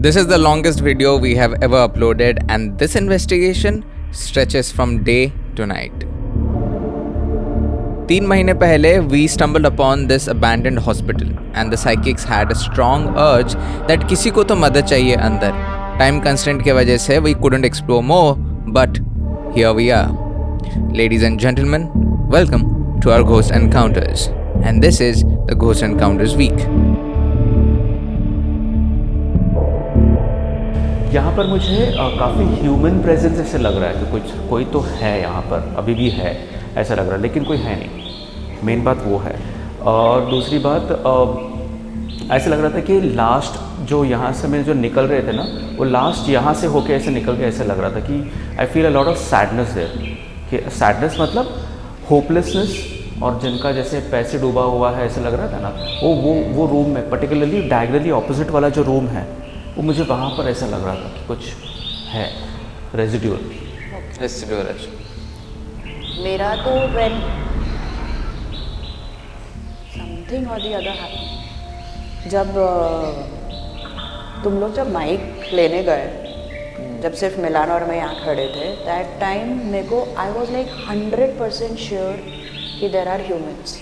This is the longest video we have ever uploaded, and this investigation stretches from day to night. 3 महीने पहले we stumbled upon this abandoned hospital and the psychics had a strong urge that किसी को तो मदद चाहिए अंदर. Time constraint के वजह से we couldn't explore more, but here we are. Ladies and gentlemen, welcome to our Ghost Encounters, and this is the Ghost Encounters week. यहाँ पर मुझे काफ़ी ह्यूमन प्रेजेंस ऐसे लग रहा है कि कोई तो है यहाँ पर, अभी भी है ऐसा लग रहा है, लेकिन कोई है नहीं. मेन बात वो है. और दूसरी बात ऐसे लग रहा था कि लास्ट जो यहाँ से मैं जो निकल रहे थे ना, वो लास्ट यहाँ से होके ऐसे निकल के ऐसे लग रहा था कि I feel a lot of sadness there. कि सैडनेस मतलब होपलेसनेस, और जिनका जैसे पैसे डूबा हुआ है ऐसे लग रहा था ना, वो रूम में पर्टिकुलरली डायगनली ऑपोजिट वाला जो रूम है, वो मुझे वहाँ पर ऐसा लग रहा था कि कुछ है रेजिड्यूअल. मेरा तो व्हेन समथिंग और द अदर हैपेंड, जब तुम लोग जब माइक लेने गए, जब सिर्फ मिलान और मैं यहाँ खड़े थे, दैट टाइम मेरे को आई वॉज लाइक 100% श्योर कि देर आर ह्यूमन्स.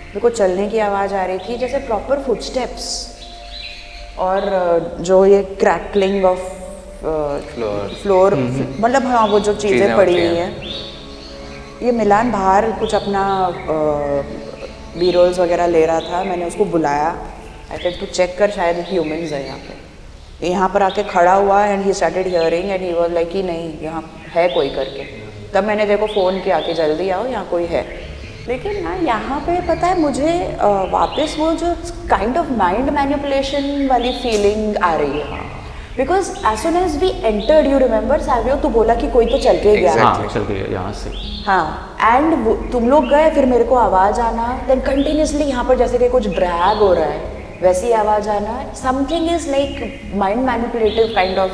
मेरे को चलने की आवाज़ आ रही थी, जैसे प्रॉपर फुटस्टेप्स, और जो ये क्रैकलिंग ऑफ फ्लोर मतलब हाँ, वो जो चीज़ें पड़ी हुई हैं. ये मिलान बाहर कुछ अपना बी रोल्स वगैरह ले रहा था, मैंने उसको बुलाया. आई सेड टू चेक कर, शायद ह्यूमंस है यहाँ पे. यहाँ पर आके खड़ा हुआ and he started hearing and he was like कि नहीं यहाँ है कोई करके. तब मैंने देखो फ़ोन किया कि जल्दी आओ यहाँ कोई है. लेकिन ना यहाँ पे पता है मुझे वापस वो जो काइंड ऑफ माइंड मैनिपुलेशन वाली फीलिंग आ रही है. Because as soon as we entered, you remember Savio, तू बोला कि कोई तो चल के गया. हाँ, चल के गया यहाँ से. हाँ, एंड तुम लोग गए, फिर मेरे को आवाज़ आना, देन कंटिन्यूसली यहाँ पर जैसे कि कुछ ड्रैग हो रहा है वैसी आवाज़ आना. Something is like mind manipulative kind of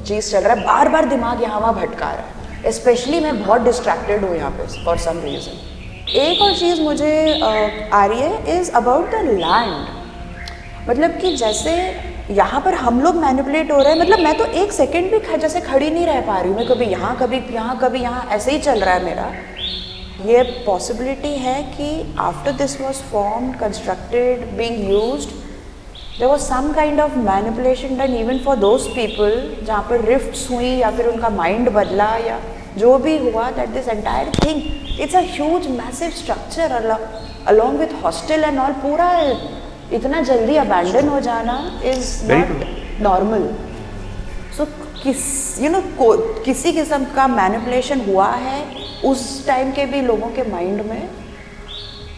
चीज़ चल रहा है. बार बार दिमाग यहाँ वहाँ भटका रहा है. स्पेशली मैं बहुत डिस्ट्रैक्टेड हूँ यहाँ पे फॉर सम रीज़न. एक और चीज़ मुझे आ रही है इज़ अबाउट द लैंड. मतलब कि जैसे यहाँ पर हम लोग मैनिपुलेट हो रहे हैं. मतलब मैं तो एक सेकंड भी जैसे खड़ी नहीं रह पा रही हूँ. मैं कभी यहाँ कभी यहाँ कभी यहाँ ऐसे ही चल रहा है मेरा. ये पॉसिबिलिटी है कि after this was formed, constructed, being used, there was some kind of manipulation done even for those people जहाँ पर रिफ्ट्स हुई या फिर उनका माइंड बदला या जो भी हुआ. That this entire thing, it's a huge massive structure along with hostel and all. पूरा इतना जल्दी अबैंडन हो जाना इज नॉट नॉर्मल. सो किसी किस्म का मैनिपुलेशन हुआ है उस टाइम के भी लोगों के माइंड में,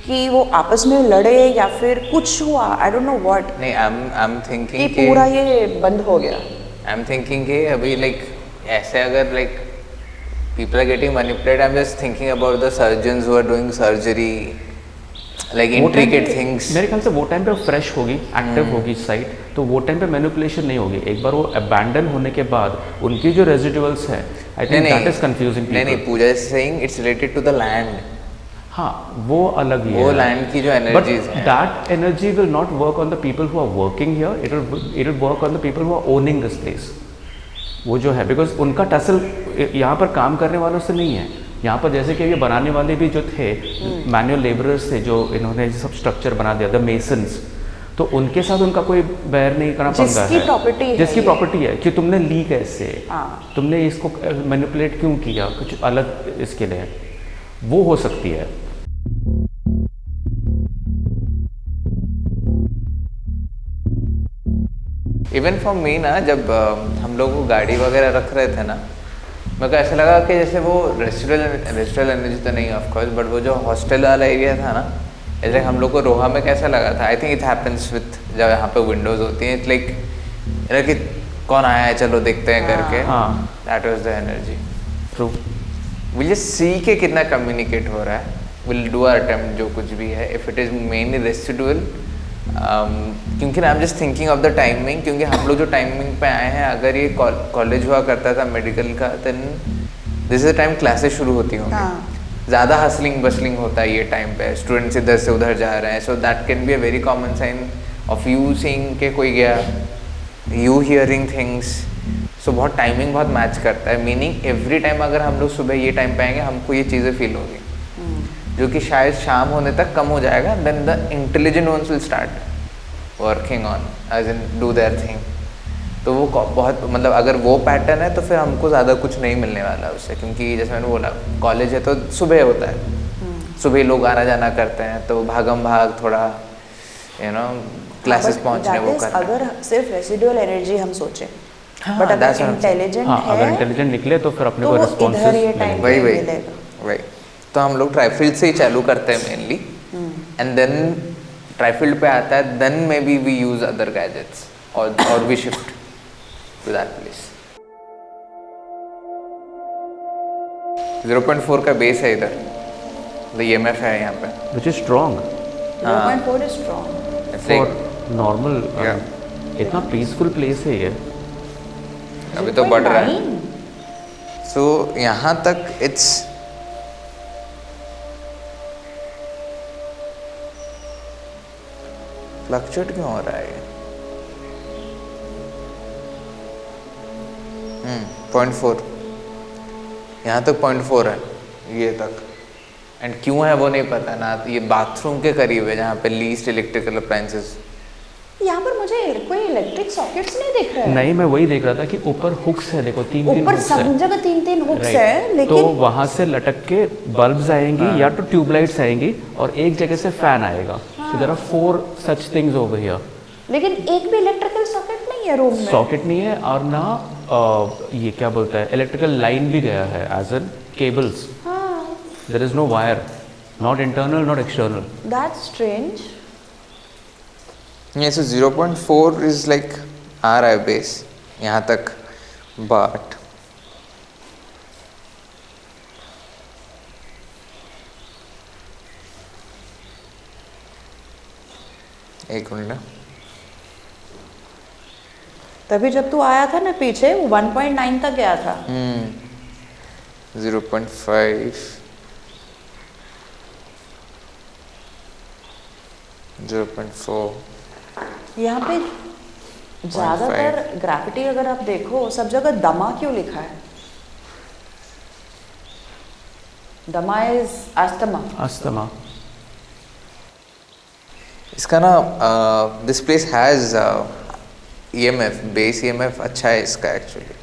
कि वो आपस में लड़े या फिर कुछ हुआ. आई डोंट नो व्हाट. नहीं, आई एम थिंकिंग कि पूरा ये बंद हो गया. आई एम थिंकिंग कि अभी लाइक ऐसे अगर like people are getting manipulated, I'm just thinking about the surgeons who are doing surgery, like intricate things. मेरे ख्याल से वो टाइम पे फ्रेश होगी, एक्टिव होगी साइट, तो वो टाइम पे मैनिपुलेशन नहीं होगी. एक बार वो अबैंडन होने के बाद उनकी जो रेजिडुअल्स है, I think that is confusing people. नहीं, Pooja is saying it's related to the land. हाँ, वो अलग ही है. वो लैंड की जो एनर्जीज है, that energy will not work on the people who are working here. It will work on the people who are owning this place. वो जो है, बिकॉज उनका टसल यहाँ पर काम करने वालों से नहीं है. यहाँ पर जैसे कि ये बनाने वाले भी जो थे, मैनुअल लेबरर्स थे, जो इन्होंने सब स्ट्रक्चर बना दिया, द मेसन्स, तो उनके साथ उनका कोई बैर नहीं करना पंगा है. जिसकी प्रॉपर्टी है कि तुमने ली कैसे, तुमने इसको मैनिपुलेट क्यों किया, कुछ अलग इसके लिए वो हो सकती है. इवन फॉर मी ना, जब हम लोग को गाड़ी वगैरह रख रहे थे ना, मेरे को ऐसा लगा कि जैसे वो रेस्टोरेंट एनर्जी तो नहीं ऑफ कोर्स, बट वो जो हॉस्टल वाला एरिया था ना, ऐसे हम लोग को रोहा में कैसा लगा था. I think it happens with, जब यहाँ पे विंडोज होती हैं, इट्स लाइक कि कौन आया है चलो देखते हैं करके. That was the energy. True. Will just see के कितना कम्युनिकेट हो रहा है. विल डू आवर अटेम्प्ट जो कुछ भी है. If it is mainly residual, क्योंकि I am just thinking of the timing, क्योंकि हम लोग जो टाइमिंग पे आए हैं, अगर ये कॉलेज हुआ करता था मेडिकल का, then this is the time classes शुरू होती होंगी. ज़्यादा हसलिंग बसलिंग होता है ये टाइम पे, स्टूडेंट्स इधर से उधर जा रहे हैं. So that can be a very common sign of you seeing के कोई गया. यू हियरिंग थिंग्स, सो बहुत टाइमिंग बहुत मैच करता है, मीनिंग एवरी टाइम अगर हम लोग सुबह ये टाइम पे आएंगे हमको ये चीज़ें फील होगी, जो कि शायद शाम होने तक कम हो जाएगा, then the intelligent ones will start working on as in do their thing. तो वो बहुत मतलब अगर वो पैटर्न है तो फिर हमको ज़्यादा कुछ नहीं मिलने वाला उससे, क्योंकि जैसे मैंने बोला कॉलेज है तो सुबह होता है, सुबह लोग आना जाना करते हैं, तो भागम भाग थोड़ा यू नो क्लासेस पहुंचने वो करना है। अगर सिर्फ रेसिडुअल एनर्जी हम सोचें, हाँ, बट अगर that's what I'm इंटेलिजेंट हाँ, है, अगर इंटेलिजेंट निकले तो फिर अपने तो को वो रिस्पॉन्सेस इधर ये टाइम वही वही मिलेगा। वही, तो हम लोग ट्राईफील्ड से ही चालू करते हैं मेनली, एंड देन ट्राईफील्ड पे आता है, then maybe we use other gadgets और we shift to that place. 0.4 का बेस है इधर, तो EMF है यहाँ पे, which is strong 0.4 is strong It's for like- normal. Yeah. इतना पीसफुल प्लेस है ये। अभी तो बढ़ रहा है, सो यहाँ तक इट्स फ्लक्चुएट क्यों हो रहा है ये? 0.4, यहाँ तक 0.4 है ये तक, एंड क्यों है वो नहीं पता ना। ये बाथरूम के करीब है जहाँ पे लीस्ट इलेक्ट्रिकल अप्लायंसेस। यहाँ पर मुझे कोई इलेक्ट्रिक सॉकेट्स नहीं दिख रहे हैं। नहीं, मैं वही देख रहा था कि ऊपर हुक्स है, देखो तीन ऊपर हुक्स सब है। जगह 3 हुक्स Right. है, लेकिन तो वहां से लटक के बल्ब्स आएंगी या तो ट्यूबलाइट्स आएंगी और एक जगह से फैन आएगा। So there are 4 such things over here. लेकिन एक भी इलेक्ट्रिकल सॉकेट नहीं है रूम में। सॉकेट नहीं है और ना ये क्या बोलता है, इलेक्ट्रिकल लाइन भी गया है एज एन केबल्स। हाँ, there is no wire, not internal not external. That's strange. ये सो 0.4 इज लाइक आ रहा है बेस यहाँ तक, बट एक मिनट ना, तभी जब तू आया था ना पीछे, वो 1.9 तक गया था। 0.5, 0.4, यहाँ पे ज्यादातर ग्रेविटी अगर आप देखो सब जगह दमा क्यों लिखा है? दमा इज अस्थमा। अस्थमा। इसका ना this place has EMF, base EMF अच्छा है इसका एक्चुअली।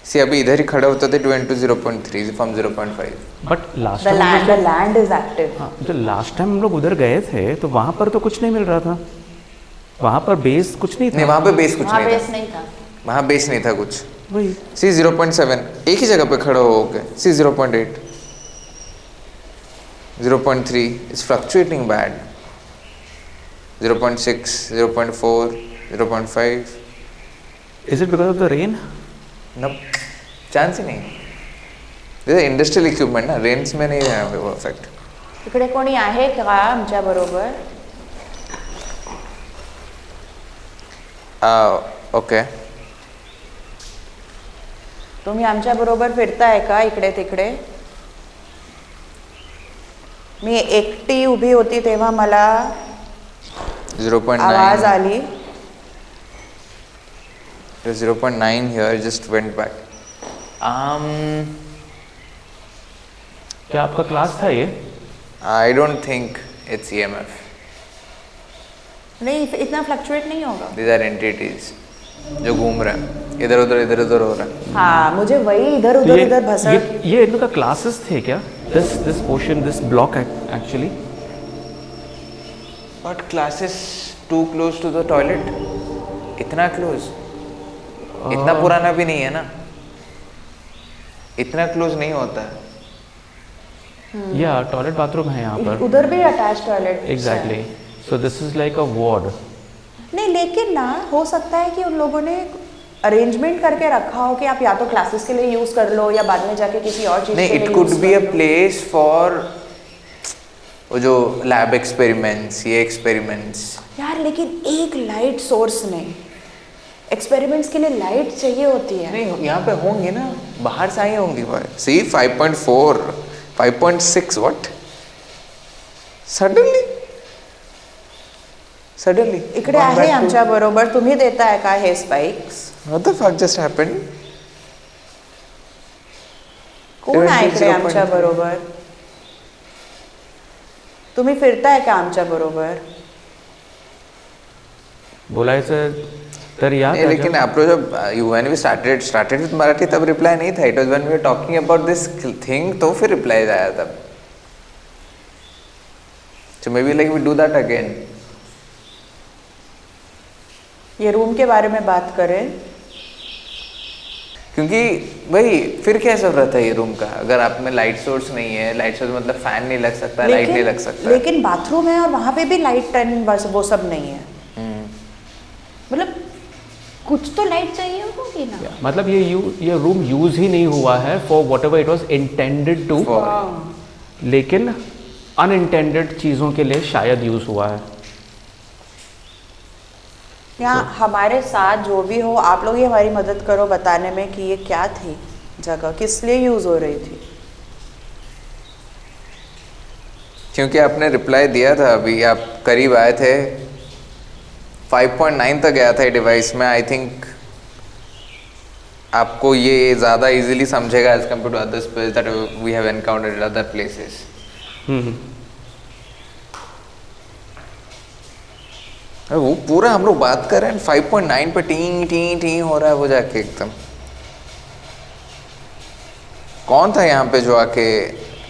सी अभी इधर ही खड़े होते थे 2 into 0.3 from 0.5। But last the time land is active. हाँ, जो लास्ट टाइम हम लोग उधर गए थे तो वहां पर तो कुछ नहीं मिल रहा था, वहां पर बेस कुछ नहीं था। नहीं, वहाँ पे बेस कुछ वहाँ नहीं बेस था, नहीं था। वहाँ बेस नहीं था कुछ। वही सी 0.7 एक ही जगह पे खड़े हो गए। सी 0.8, 0.3 is fluctuating bad, 0.6, 0.4, 0.5। Is it because of the rain? न चांस ही नहीं। जैसे इंडस्ट्रियल इक्विपमेंट ना, रेंज में नहीं है वो इफेक्ट। इकडे कोणी आहे का आमच्या बरोबर? ओके, तुम्ही आमच्या बरोबर फिरताय का इकडे तिकडे? मी एकटी उभी होती तेव्हा मला 0.9 आवाज आली। 0.9 here, just went back. क्या आपका क्लास था ये? I don't think it's EMF. नहीं, इतना फ्लक्चुएट नहीं होगा। These are entities जो घूम रहे हैं इधर उधर हो रहा है। हाँ, मुझे वही इधर तो उधर इधर भसड़। ये इनका क्लासेस थे क्या? This portion, this block actually? But classes too close to the toilet? इतना close? इतना पुराना भी नहीं है ना, इतना क्लोज नहीं होता है। या टॉयलेट बाथरूम है यहाँ पर। उधर भी attach toilet. Exactly, so this is like a ward. नहीं, लेकिन ना हो सकता है कि उन लोगों ने अरेंजमेंट करके रखा हो कि आप या तो क्लासेस के लिए यूज कर लो या बाद में जाके किसी और चीज नहीं, के लिए इट कुड use बी कर अ लो। प्लेस फॉर वो जो लैब एक्सपेरिमेंट्स, ये एक्सपेरिमेंट्स। यार लेकिन एक लाइट सोर्स नहीं, एक्सपेरिमेंट्स के लिए लाइट चाहिए होती है। नहीं, यहाँ पे होंगे ना, बाहर से आई होंगी। सी 5.4, 5.6, व्हाट? Suddenly. इकडे gone आहे back to- आमच्या बरोबर, तुम्ही देताय का हे spikes? What the fuck just happened? कोण आहे इकडे 0.3. आमच्या बरोबर? तुम्ही फिरताय का आमच्या बरोबर? बोलायचं तर या नहीं, लेकिन आप लोग जब when we started with Marathi तब रिप्लाई नहीं था. It was when we were talking about this thing तो फिर रिप्लाई आया तब. So maybe like we do that again. ये रूम के बारे में बात करें. क्योंकि भाई फिर क्या जरूरत है ये रूम का, अगर आप में लाइट सोर्स नहीं है. लाइट सोर्स मतलब फैन नहीं लग सकता, लाइट नहीं लग सकता. लेकिन बाथरूम है और वहाँ पे भी लाइट टर्न बस वो सब नहीं है. मतलब कुछ तो लाइट चाहिए होगी ना. मतलब ये रूम यूज ही नहीं हुआ है for whatever it was intended to, लेकिन अनइंटेंडेड चीज़ों के लिए शायद यूज हुआ है. यहाँ हमारे साथ जो भी हो, आप लोग ही हमारी मदद करो बताने में कि ये क्या थी जगह, किस लिए यूज हो रही थी. क्योंकि आपने रिप्लाई दिया था अभी, आप करीब आए थे. 5.9 तक गया था ये डिवाइस में. आई थिंक आपको ये ज़्यादा इजीली समझेगा as compare to other space that we have encountered other places. वो पूरा हम लोग बात कर रहे हैं 5.9 पे टी टी टी हो रहा है वो जाके एकदम. कौन था यहाँ पे जो आके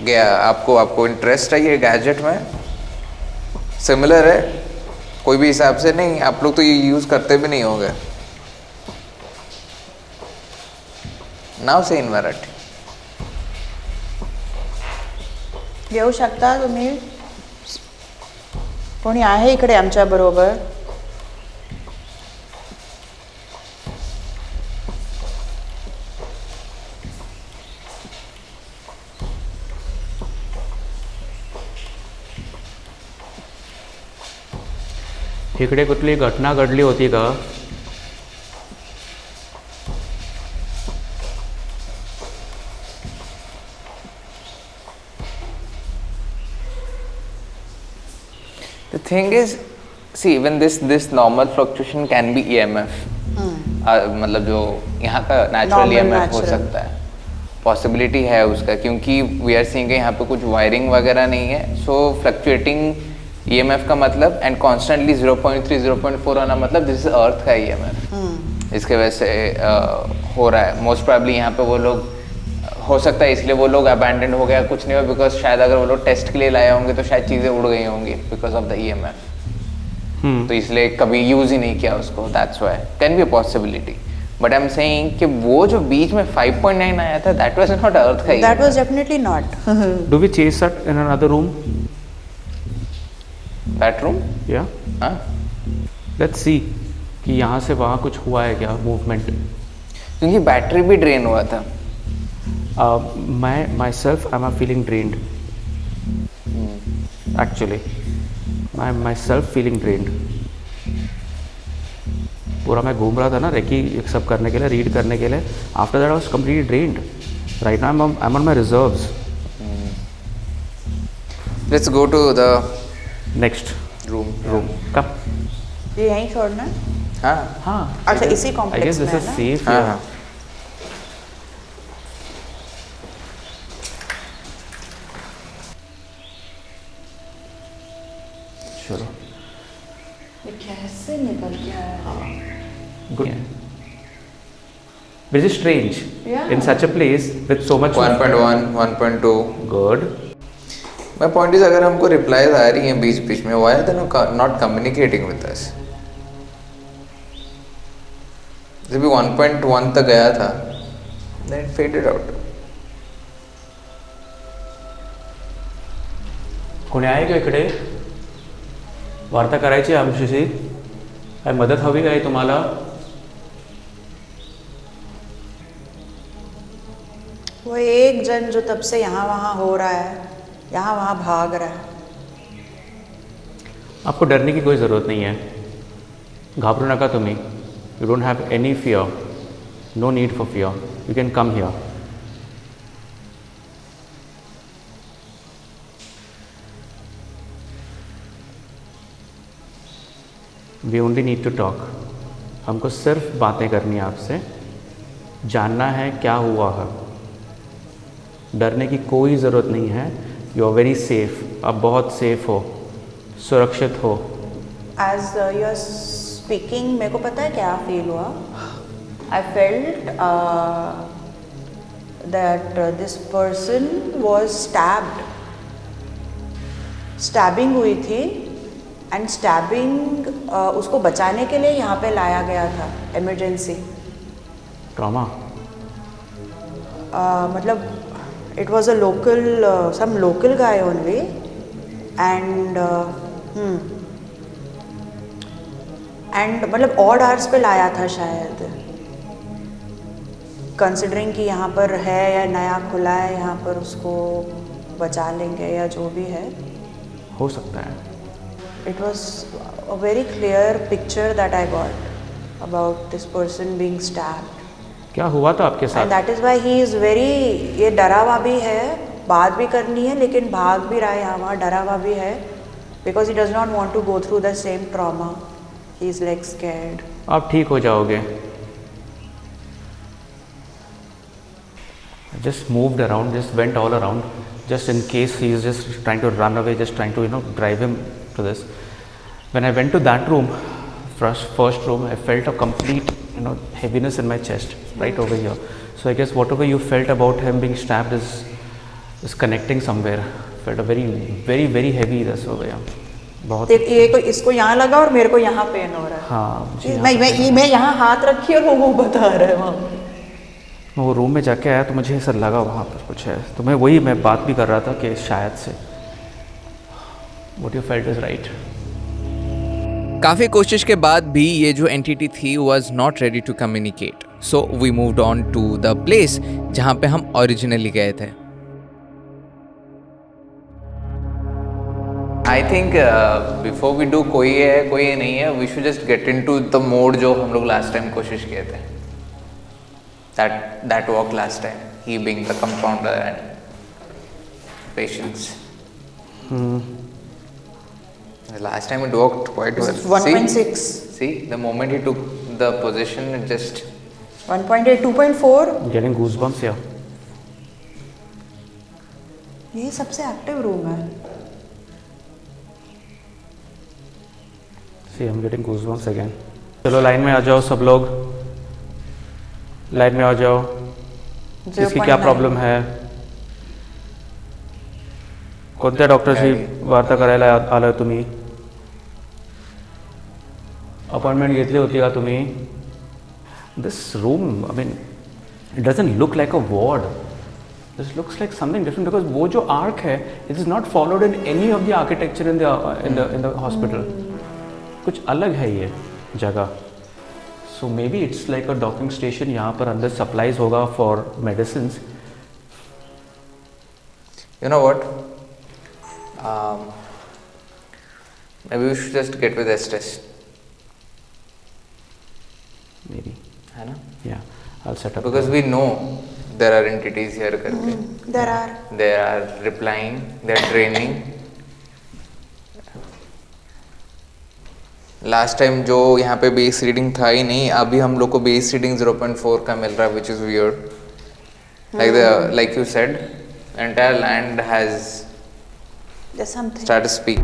गया? आपको इंटरेस्ट है ये गैजेट में? सिमिलर है कोई भी हिसाब से? नहीं, आप लोग तो ये यूज़ करते भी नहीं होंगे. नाव से इन मराठी येऊ शकता तुम्ही? कोणी आहे इकडे आमच्या बरोबर? इकडे कुठली घटना घडली होती का? The thing is, see, even this normal fluctuation can be EMF. मतलब जो यहाँ का नेचुरल Normal, EMF हो natural. सकता है, पॉसिबिलिटी है उसका, क्योंकि वी आर सीइंग यहाँ पे कुछ वायरिंग वगैरह नहीं है. सो फ्लक्चुएटिंग EMF का मतलब एंड कॉन्स्टेंटली 0.3 0.4 आना मतलब दिस इज अर्थ का EMF. इसके वजह से हो रहा है. मोस्ट प्रॉब्ली यहाँ पे वो लोग हो सकता है इसलिए वो लोग अबैंडन हो गया, कुछ नहीं हुआ, बिकॉज शायद अगर वो लोग टेस्ट के लिए लाए होंगे तो शायद चीज़ें उड़ गई होंगी बिकॉज ऑफ द EMF. तो इसलिए कभी यूज़ ही नहीं किया उसको. That's why can be a possibility. But I am saying कि वो जो बीच में 5.9 आया था दैट वाज नॉट अर्थ का That was definitely not. Do we chase that in another room? Bedroom. या हाँ, लेट्स सी कि यहाँ से वहाँ कुछ हुआ है क्या मूवमेंट. क्योंकि बैटरी भी ड्रेन हुआ था. मैं my self I am feeling drained actually. My self feeling drained. पूरा मैं घूम रहा था ना रेकी सब करने के लिए, रीड करने के लिए. After that I was completely drained. Right now I am on my reserves. Let's go to the next room. Come. ये यहीं छोड़ना है? हाँ हाँ. अच्छा, इसी आई कॉम्प्लेक्स गेस में दिस है इज ना? सेफ. हाँ हाँ. चलो ये कैसे निकल गया है? Good. Which is strange. Yeah. In such a place with so much 1.1 1.2. good. My point is अगर हमको रिप्लाईज आ रही हैं बीच बीच में, why are they not communicating with us? जब भी 1.1 तक गया था देन फेडेड आउट. कोणी आहे का इकडे? वार्ता करायची आहे आमच्याशी. काय मदत हवी आहे तुम्हाला? वो एक जन जो तब से यहाँ वहाँ हो रहा है, यहाँ वहाँ भाग रहा है. आपको डरने की कोई ज़रूरत नहीं है. घाबरू नका तुम्ही. You don't have any fear. No need for fear. You can come here. We only need to talk. हमको सिर्फ बातें करनी है आपसे, जानना है क्या हुआ है। डरने की कोई ज़रूरत नहीं है। यू आर वेरी सेफ, आप बहुत सेफ हो, सुरक्षित हो। एज यू आर स्पीकिंग मेरे को पता है क्या फील हुआ। I felt that this person was stabbed, stabbing हुई थी एंड स्टैबिंग उसको बचाने के लिए यहाँ पे लाया गया था, इमरजेंसी। ट्रॉमा? मतलब it was a local, some local guy only and मतलब ऑड आवर्स पे लाया था शायद, कंसिडरिंग कि यहाँ पर है या नया खुला है, यहाँ पर उसको बचा लेंगे या जो भी है, हो सकता है। It was a very clear picture that I got about this person being stabbed. क्या हुआ था आपके And साथ? that is why he is very, ये डरा हुआ भी है, बात भी करनी है लेकिन भाग भी रहा है यहाँ वहाँ, डरा हुआ भी है, because he does not want to go through the same trauma. He is like scared. आप ठीक हो जाओगे। Just moved around, just went all around, just in case he is just trying to run away, just trying to drive him to this. When I went to that room, first room, I felt a complete heaviness in my chest right over here. So I guess whatever you felt about him being stabbed is connecting somewhere. Felt a very heavy this over here. बहुत ये इसको यहाँ लगा और मेरे को यहाँ pen हो रहा है। हाँ जी। मैं यहाँ हाथ रखी और वो बता रहा है वहाँ। मैं वो रूम में जाके आया तो मुझे ऐसा लगा वहाँ पर कुछ है, तो मैं बात भी कर रहा था कि शायद से what you felt is right. काफ़ी कोशिश के बाद भी ये जो एंटिटी थी was not ready to communicate. So we moved on to the place जहाँ पे हम ओरिजिनली गए थे. I think before we do कोई है कोई नहीं है, we should just get into the mode जो हम लोग last time कोशिश किए थे. That walk last time, he being the compounder and patients. The last time it worked quite well. 1.6. See, the moment he took the position, it just 1.8, 2.4. Getting goosebumps here. ये सबसे active room है. See, I'm getting goosebumps again. चलो line में आ जाओ सब लोग, line में आ जाओ. किसकी क्या प्रॉब्लम है? कोणत्या डॉक्टरशी वार्ता करायला आलाय तुम्ही? अपॉइंटमेंट घेतली होती का तुम्ही? This room, I mean, it doesn't look like a ward. This looks like something different because वो जो arc है, it is not followed in any of the architecture in the hospital. कुछ अलग है ये जगह. So maybe it's like a docking station. यहाँ पर अंदर supplies होगा for medicines. You know what? Maybe we should just get with Estes. Maybe. है ना? Yeah, I'll set up. Because we know there are entities here करके. There are. They are replying. They are training. Last time जो यहाँ पे base reading था ही नहीं, अभी हम लोग को बेस रीडिंग 0.4 का मिल रहा है, which is weird. Like you said, entire land has There's something. started to speak.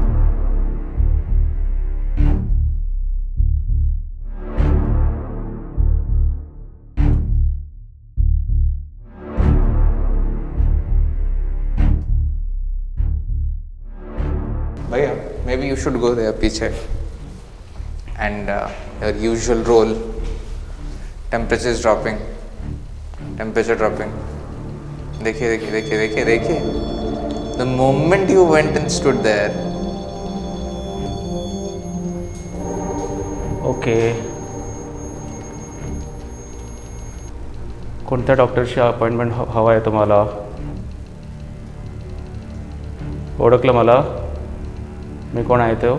भैया, maybe you should go there पीछे. And your usual role, temperature dropping. देखिए. The moment you went and stood there. Okay. कोणत्या डॉक्टरशी appointment हवा आहे तुम्हाला? ओळखलं मला? मी कोण आहे तो?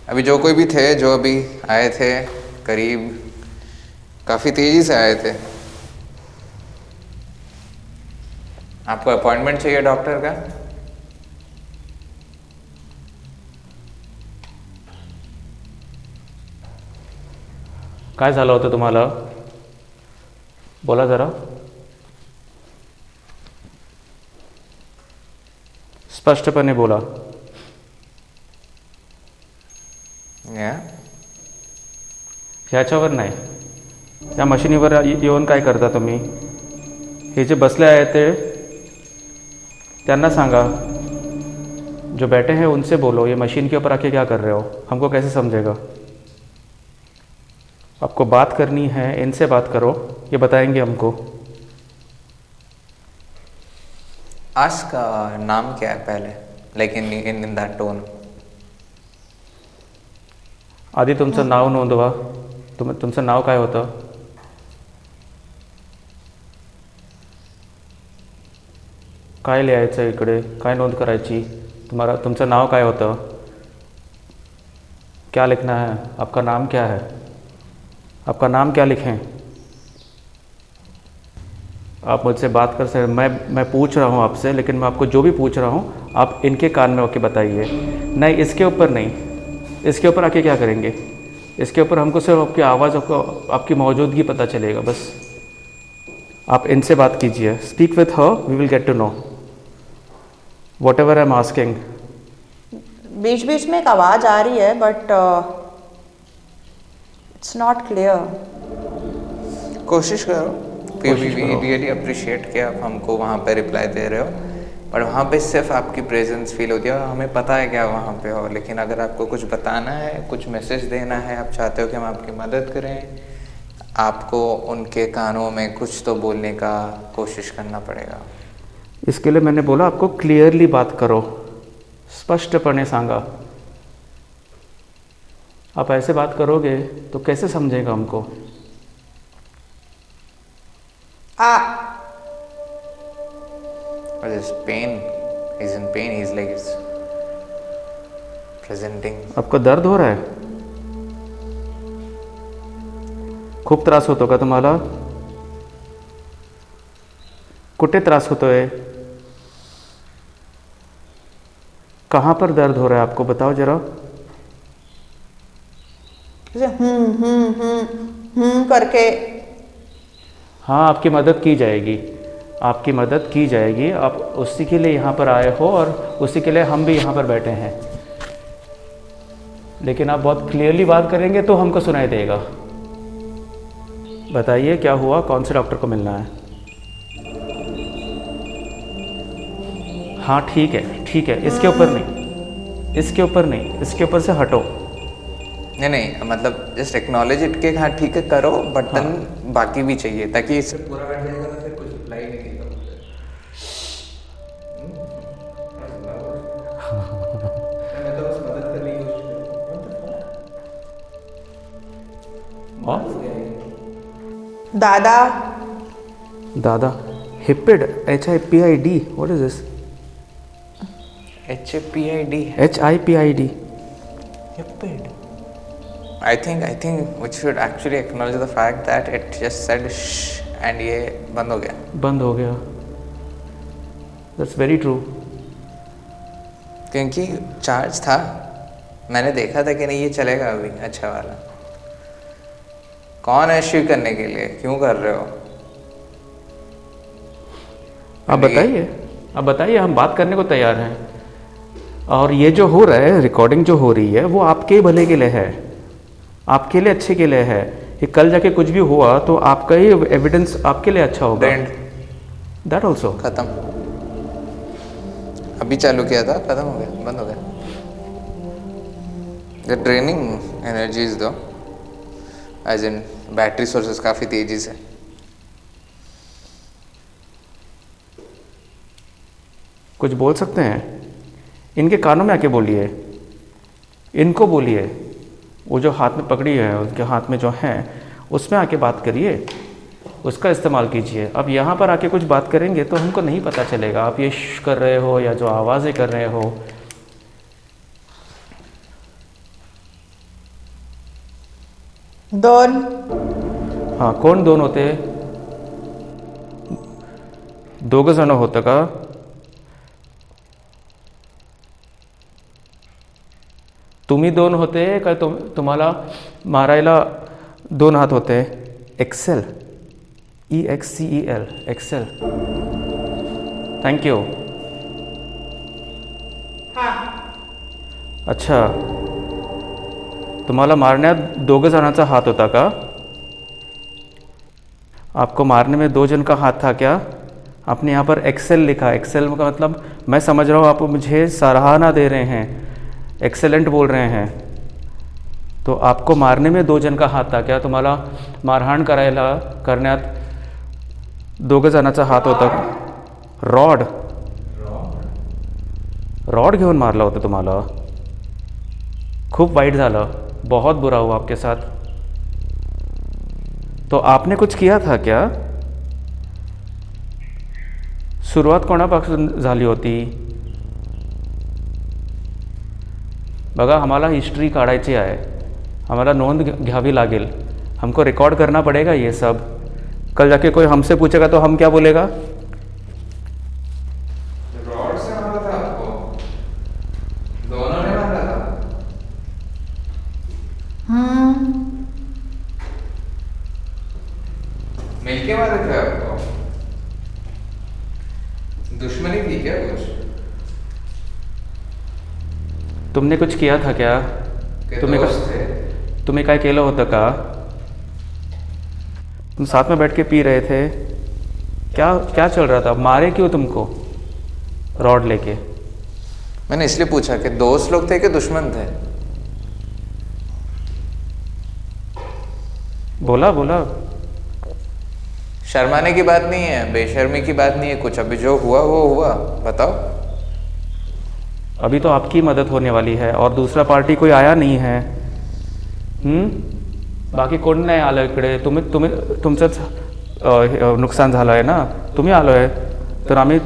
अभी जो कोई भी थे, जो अभी आए थे, करीब काफ़ी तेज़ी से आए थे. आपको अपॉइंटमेंट चाहिए डॉक्टर का? काय झालं होतं तुम्हाला? बोला जरा, स्पष्टपणे बोला. Yeah. ह्याच्यावर नाही, या मशिनीवर येऊन काय करता तुम्ही? हे जे बसले आहे ते त्यांना सांगा, जो बैठे हैं उनसे बोलो, ये मशीन के ऊपर आके क्या कर रहे हो, हमको कैसे समझेगा? आपको बात करनी है, इनसे बात करो, ये बताएंगे हमको. आस्क का नाम क्या है पहले, लाइक इन दैट टोन. आधी तुमचं नाव नोंदवा. तुमचं नाव काय होतं? काय लिहायचं इकडे, काय नोंद करायची? तुमचं नाव काय होतं? क्या लिखना है? आपका नाम क्या है? आपका नाम क्या लिखें? आप मुझसे बात कर सकते. मैं पूछ रहा हूँ आपसे, लेकिन मैं आपको जो भी पूछ रहा हूँ आप इनके कान में होके बताइए. नहीं, इसके ऊपर नहीं. इसके ऊपर आके क्या करेंगे? इसके ऊपर हमको सिर्फ आपकी आवाज़, आपकी मौजूदगी पता चलेगा बस. आप इनसे बात कीजिए. Speak with her, we will get to know whatever I am asking. बीच बीच में एक आवाज़ आ रही है बट इट्स नॉट क्लियर. कोशिश करो. कोशिश वी करो. रियली अप्रिशिएट कि आप हमको वहाँ पे रिप्लाई दे रहे हो, पर वहाँ पे सिर्फ आपकी प्रेजेंस फील होती है. हमें पता है कि आप वहाँ पे हो, लेकिन अगर आपको कुछ बताना है, कुछ मैसेज देना है, आप चाहते हो कि हम आपकी मदद करें, आपको उनके कानों में कुछ तो बोलने का कोशिश करना पड़ेगा. इसके लिए मैंने बोला आपको क्लियरली बात करो, स्पष्टपणे सांगा. आप ऐसे बात करोगे तो कैसे समझेगा हमको? But his pain, he's in pain. He's like he's presenting. आपको दर्द हो रहा है? खूप त्रास होतो का तुम्हाला? कुठे त्रास होतोय? कहाँ पर दर्द हो रहा है आपको, बताओ जरा. करके. हाँ, आपकी मदद की जाएगी, आपकी मदद की जाएगी. आप उसी के लिए यहाँ पर आए हो और उसी के लिए हम भी यहाँ पर बैठे हैं. लेकिन आप बहुत क्लियरली बात करेंगे तो हमको सुनाई देगा. बताइए क्या हुआ, कौन से डॉक्टर को मिलना है? हाँ ठीक है, ठीक है. इसके ऊपर नहीं, इसके ऊपर नहीं, इसके ऊपर से हटो. नहीं, मतलब जस्ट एक्नॉलेज इट के हाँ ठीक है करो, बट देन बाकी भी चाहिए ताकि इससे पूरा हट जाएगा ना, फिर कुछ रिप्लाई नहीं देगा. मैं तो बस मदद करने की कोशिश कर रहा हूँ. दादा. दादा. HIPID, HIPID, what is this? HIPID. HIPID. HIPID. I think we should actually acknowledge the fact that it just said shh and ये बंद हो गया. बंद हो गया. That's very true. क्योंकि चार्ज था, मैंने देखा था कि नहीं ये चलेगा अभी अच्छा वाला. कौन है इश्यू करने के लिए, क्यों कर रहे हो? आप बताइए, आप बताइए, हम बात करने को तैयार हैं. और ये जो हो रहा है, रिकॉर्डिंग जो हो रही है, वो आपके भले के लिए है, आपके लिए अच्छे के लिए है. कि कल जाके कुछ भी हुआ तो आपका ही एविडेंस आपके लिए अच्छा होगा. That also. खत्म. अभी चालू किया था, खत्म हो गया, बंद हो गया. द ड्रेनिंग एनर्जीज दो, एज इन बैटरी सोर्सेस काफ़ी तेजी से. कुछ बोल सकते हैं? इनके कानों में आके बोलिए, इनको बोलिए. वो जो हाथ में पकड़ी है, उनके हाथ में जो है, उसमें आके बात करिए, उसका इस्तेमाल कीजिए. अब यहाँ पर आके कुछ बात करेंगे तो हमको नहीं पता चलेगा आप ये कर रहे हो या जो आवाज़ें कर रहे हो. दोन. हां, कोण दोन होते? दोघं जण होतं का? तुम्ही दोन होते का? तुम्हाला मारायला दोन हात होते. Excel, EXCEL, excel. थँक्यू. अच्छा, तुम्हाला मारण्यात 2 जणांचा हाथ होता का? आपको मारने में 2 जन का हाथ था क्या? आपने यहाँ पर एक्सेल लिखा. एक्सेल का मतलब मैं समझ रहा हूँ आप मुझे सराहना दे रहे हैं, एक्सेलेंट बोल रहे हैं. तो आपको मारने में 2 जन का हात था क्या? तुम्हाला मारहाण करण्यात 2 जणांचा हात होता. रॉड घेऊन मारला होता तुम्हाला. खूप वाईट झालं, बहुत बुरा हुआ आपके साथ. तो आपने कुछ किया था क्या? सुरुवात कोणापासून झाली होती? बघा, आम्हाला हिस्ट्री काढायची आहे, हमारा नोंद घ्यावी लागेल. हमको रिकॉर्ड करना पड़ेगा ये सब. कल जाके कोई हमसे पूछेगा तो हम क्या बोलेगा? रॉड से मारा था आपको? दोनों ने मारा था? मिलके मारे थे आपको? दुश्मनी थी क्या कुछ? तुमने कुछ किया था क्या? तुम्हें काय केलं होतं का? तुम साथ में बैठ के पी रहे थे. क्या चल रहा था? मारे क्यों तुमको रॉड लेके? मैंने इसलिए पूछा कि दोस्त लोग थे कि दुश्मन थे. बोला. शर्माने की बात नहीं है, बेशर्मी की बात नहीं है कुछ. अभी जो हुआ वो हुआ. बताओ. अभी तो आपकी मदद होने वाली है और दूसरा पार्टी कोई आया नहीं है. बाकी कोण नाही आलं इकडे. तुमचंच नुकसान झालं आहे ना. तुम्ही आलो आहे तर आम्ही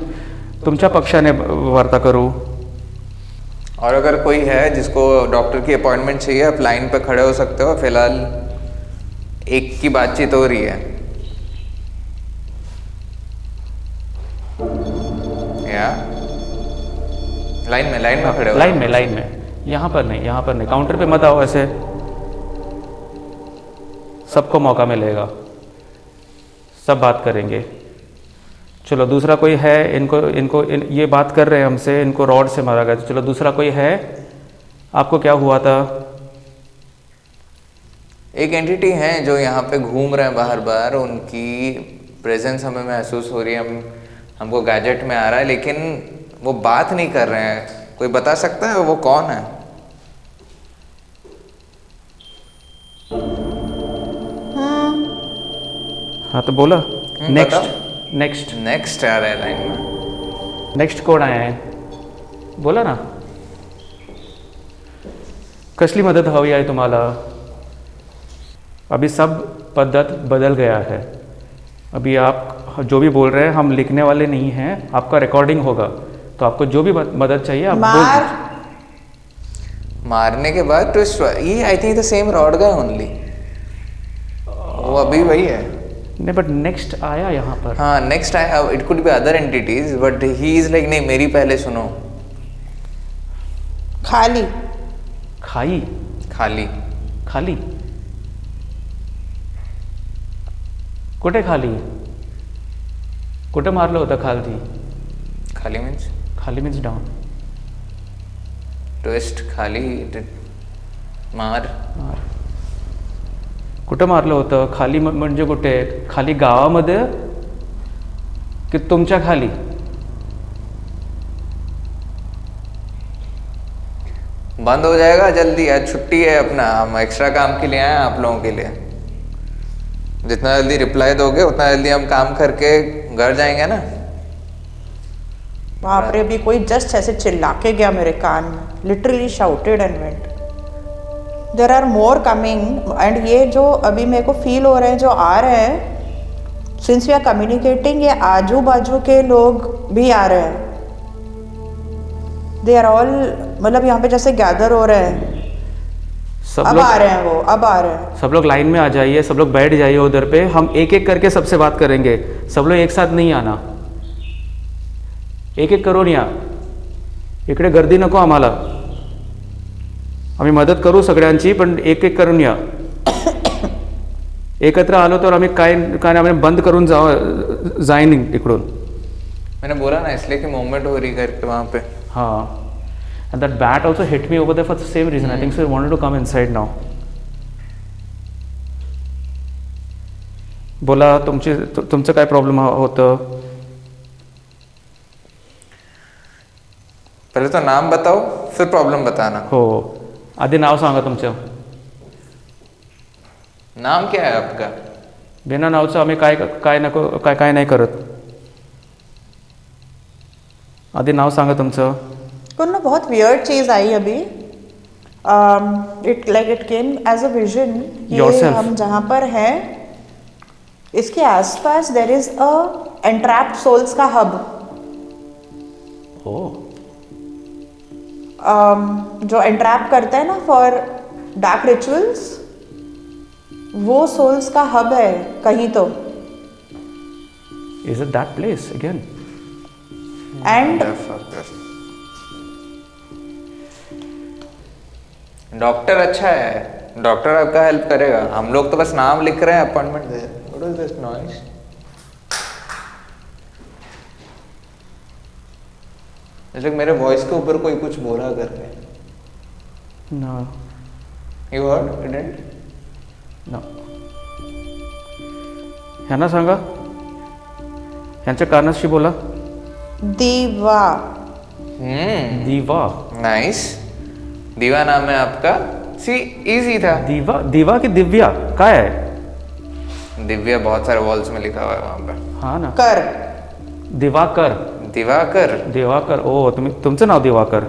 तुमच्या पक्षाने वार्ता करू. और अगर कोई है जिसको डॉक्टर की अपॉइंटमेंट चाहिए, आप लाइन पे खड़े हो सकते हो. फिलहाल एक की बातचीत हो रही है. या लाइन में खड़े हो. लाइन में. यहाँ पर नहीं. काउंटर पे मत आओ ऐसे. सबको मौका मिलेगा, सब बात करेंगे. चलो, दूसरा कोई है? ये बात कर रहे हैं हमसे, इनको रॉड से मारा गया. तो चलो, दूसरा कोई है? आपको क्या हुआ था? एक एंटिटी है जो यहाँ पे घूम रहे हैं बाहर. उनकी प्रेजेंस हमें महसूस हो रही है. हमको गैजेट में आ रहा है, लेकिन वो बात नहीं कर रहे हैं. कोई बता सकता है वो कौन है? हाँ, तो बोला. नेक्स्ट आ रहा है लाइन में. नेक्स्ट कोण आहे? बोला ना. कसली मदत हवी आहे तुम्हाला? अभी सब पद्धत बदल गया है. अभी आप जो भी बोल रहे हैं, हम लिखने वाले नहीं हैं. आपका रिकॉर्डिंग होगा, तो आपको जो भी मदद चाहिए आप बोल. मारने के बाद ट्विस्ट हुआ. ये I think the same rod guy only. वो अभी वही है. नहीं, बट नेक्स्ट आया यहाँ पर. हाँ, नेक्स्ट आया. It could be other entities, but he is like, नहीं मेरी पहले सुनो. खाली. कुठे खाली? कुठे मारलं होतं खाली? खाली मीन्स डाउन. ट्विस्ट. खाली मार. कुठं मारलं होतं? खाली म्हणजे कुठे? खाली गावामध्ये की तुमच्या खाली? बंद हो जाएगा जल्दी. आज छुट्टी है अपना. हम एक्स्ट्रा काम के लिए आए हैं आप लोगों के लिए. जितना जल्दी रिप्लाई दोगे उतना जल्दी हम काम करके घर जाएंगे ना. बाप रे, अभी कोई जस्ट ऐसे चिल्ला के गया मेरे कान में. Literally shouted and went. There are more coming. And ये जो अभी मेरे को फील हो रहे हैं, जो आ रहे हैं, सिंस वी आर कम्युनिकेटिंग, ये आजू बाजू के लोग भी आ रहे हैं. दे आर ऑल, मतलब यहाँ पे जैसे गैदर हो रहे हैं. अब आ रहे हैं. सब लोग लाइन में आ जाइए. सब लोग बैठ जाइए उधर पे. हम एक एक करके सबसे बात करेंगे. सब लोग एक साथ नहीं आना. एक करून या. इकडे गर्दी नको आम्हाला. आम्ही मदत करू सगळ्यांची, पण एक करून या. एकत्र आलो तर आम्ही काय काय आम्ही बंद करून जाईन इकडून. मैंने बोला ना इसलिए कि मूवमेंट हो रही करके वहाँ पे. हाँ, and that bat also hit me over there for the same reason. I think so he wanted to come inside now. बोला तुमचं काय प्रॉब्लेम होतं. पहले तो नाम बताओ फिर प्रॉब्लम बताना. हो, आधी नाव सांगा तुमचं. नाम क्या है आपका? बिना नावचं आम्ही काय नाही करत. आधी नाव सांगा तुमचं. कुछ ना बहुत वियर्ड चीज़ आई अभी. It came as a vision. Yourself. हम जहाँ पर हैं इसके आसपास there is a entrapped souls का हब. जो एंट्रैप करता है ना फॉर डार्क रिचुअल्स, वो सोल्स का हब है कहीं तो. Is it that place again? And doctor अच्छा है, डॉक्टर आपका हेल्प करेगा. हम लोग तो बस नाम लिख रहे हैं, appointment they. What is this noise? जैसे मेरे वॉइस के ऊपर कोई कुछ बोला करके. No. You heard? Didn't? No. ह्यांना सांगा, ह्यांच्या कारणाशी बोला. दीवा. दीवा. नाइस. दीवा नाम है आपका. सी इजी था. दीवा की दिव्या काय आहे. दिव्या बहुत सारे वॉल्स में लिखा हुआ है वहां पे. हाँ ना. कर. दिवाकर. दिवाकर. ओ तुमचं नाव दिवाकर.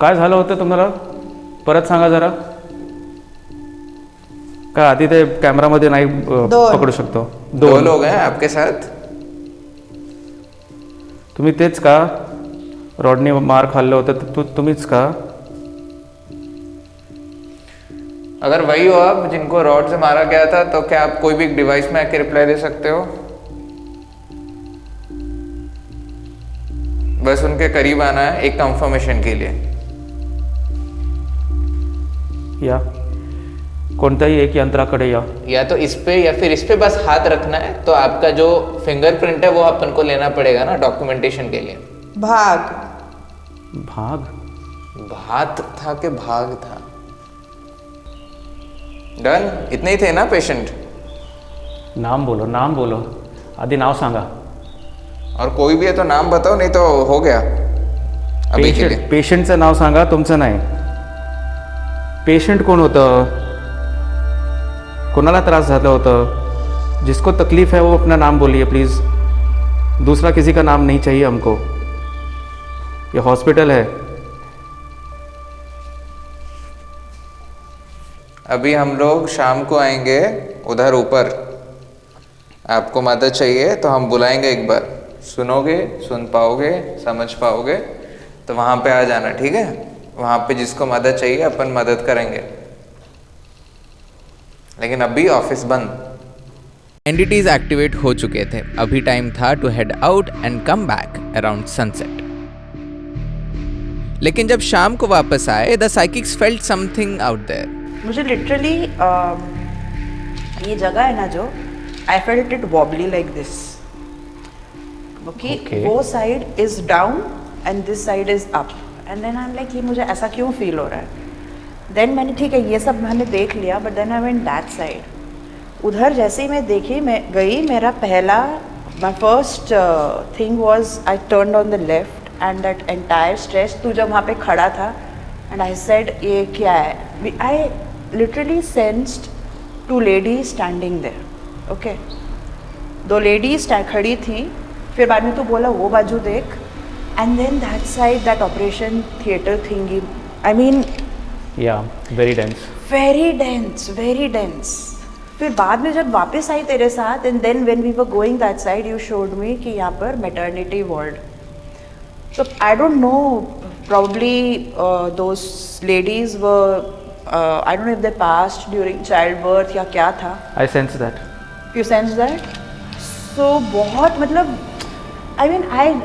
काय झालं होतं तुम्हाला, परत सांगा जरा. काय आधी ते कॅमेरामध्ये नाही पकडू शकतो. दो लोग हैं आपके साथ. तुम्ही तेच का, रॉडनी मार खाल्लं होतं तुम्हीच का. अगर वही हो आप जिनको रॉड से मारा गया था, तो क्या आप कोई भी एक डिवाइस में आके रिप्लाई दे सकते हो? बस उनके करीब आना है एक कंफर्मेशन के लिए. या कोणत्याही एक यंत्राकडे या तो इस पे या फिर इस पे बस हाथ रखना है. तो आपका जो फिंगरप्रिंट है वो अपन को लेना पड़ेगा ना डॉक्यूमेंटेशन के लिए. भाग. भात था कि भाग था. डन. इतने ही थे ना पेशेंट. नाम बोलो आधी नाव सांगा. और कोई भी है तो नाम बताओ, नहीं तो हो गया अभी के लिए. पेशंटचं नाव सांगा, तुमचं नाही. पेशंट कोण होतं, कोणाला त्रास झालं होतं. जिसको तकलीफ है वो अपना नाम बोलिए प्लीज. दूसरा किसी का नाम नहीं चाहिए हमको. ये हॉस्पिटल है. अभी हम लोग शाम को आएंगे उधर ऊपर. आपको मदद चाहिए तो हम बुलाएंगे एक बार. सुनोगे, सुन पाओगे, समझ पाओगे तो वहाँ पे आ जाना. ठीक है? वहाँ पे जिसको मदद चाहिए अपन मदद करेंगे. लेकिन अभी ऑफिस बंद. एंटिटीज एक्टिवेट हो चुके थे. अभी टाइम था to head out and come back around sunset. लेकिन जब शाम को वापस आए, the psychics felt something out there. मुझे लिटरली ये जगह है ना जो, I felt it wobbly like this. Okay. वो side is down and this side is up. And then I am like ये मुझे ऐसा क्यों फील हो रहा है. देन मैंने ठीक है ये सब मैंने देख लिया, but then I went that side. उधर जैसे ही मैं गई, मेरा my first thing was I turn on the left and that entire stretch. तू जब वहाँ पे खड़ा था एंड आई सेड ये क्या है. I literally sensed 2 ladies standing there. Okay, 2 ladies खड़ी थी. फिर बाद में तू बोला वो बाजू देख. And then that side, that operation theatre thingy, I mean very dense. Very dense. फिर बाद में जब वापस आई तेरे साथ, and then when we were going that side you showed me कि यहाँ पर maternity ward. So I don't know, probably those ladies were, I don't know if they passed during childbirth या क्या था. I sense that. You sense that? So बहुत मतलब, I mean I'm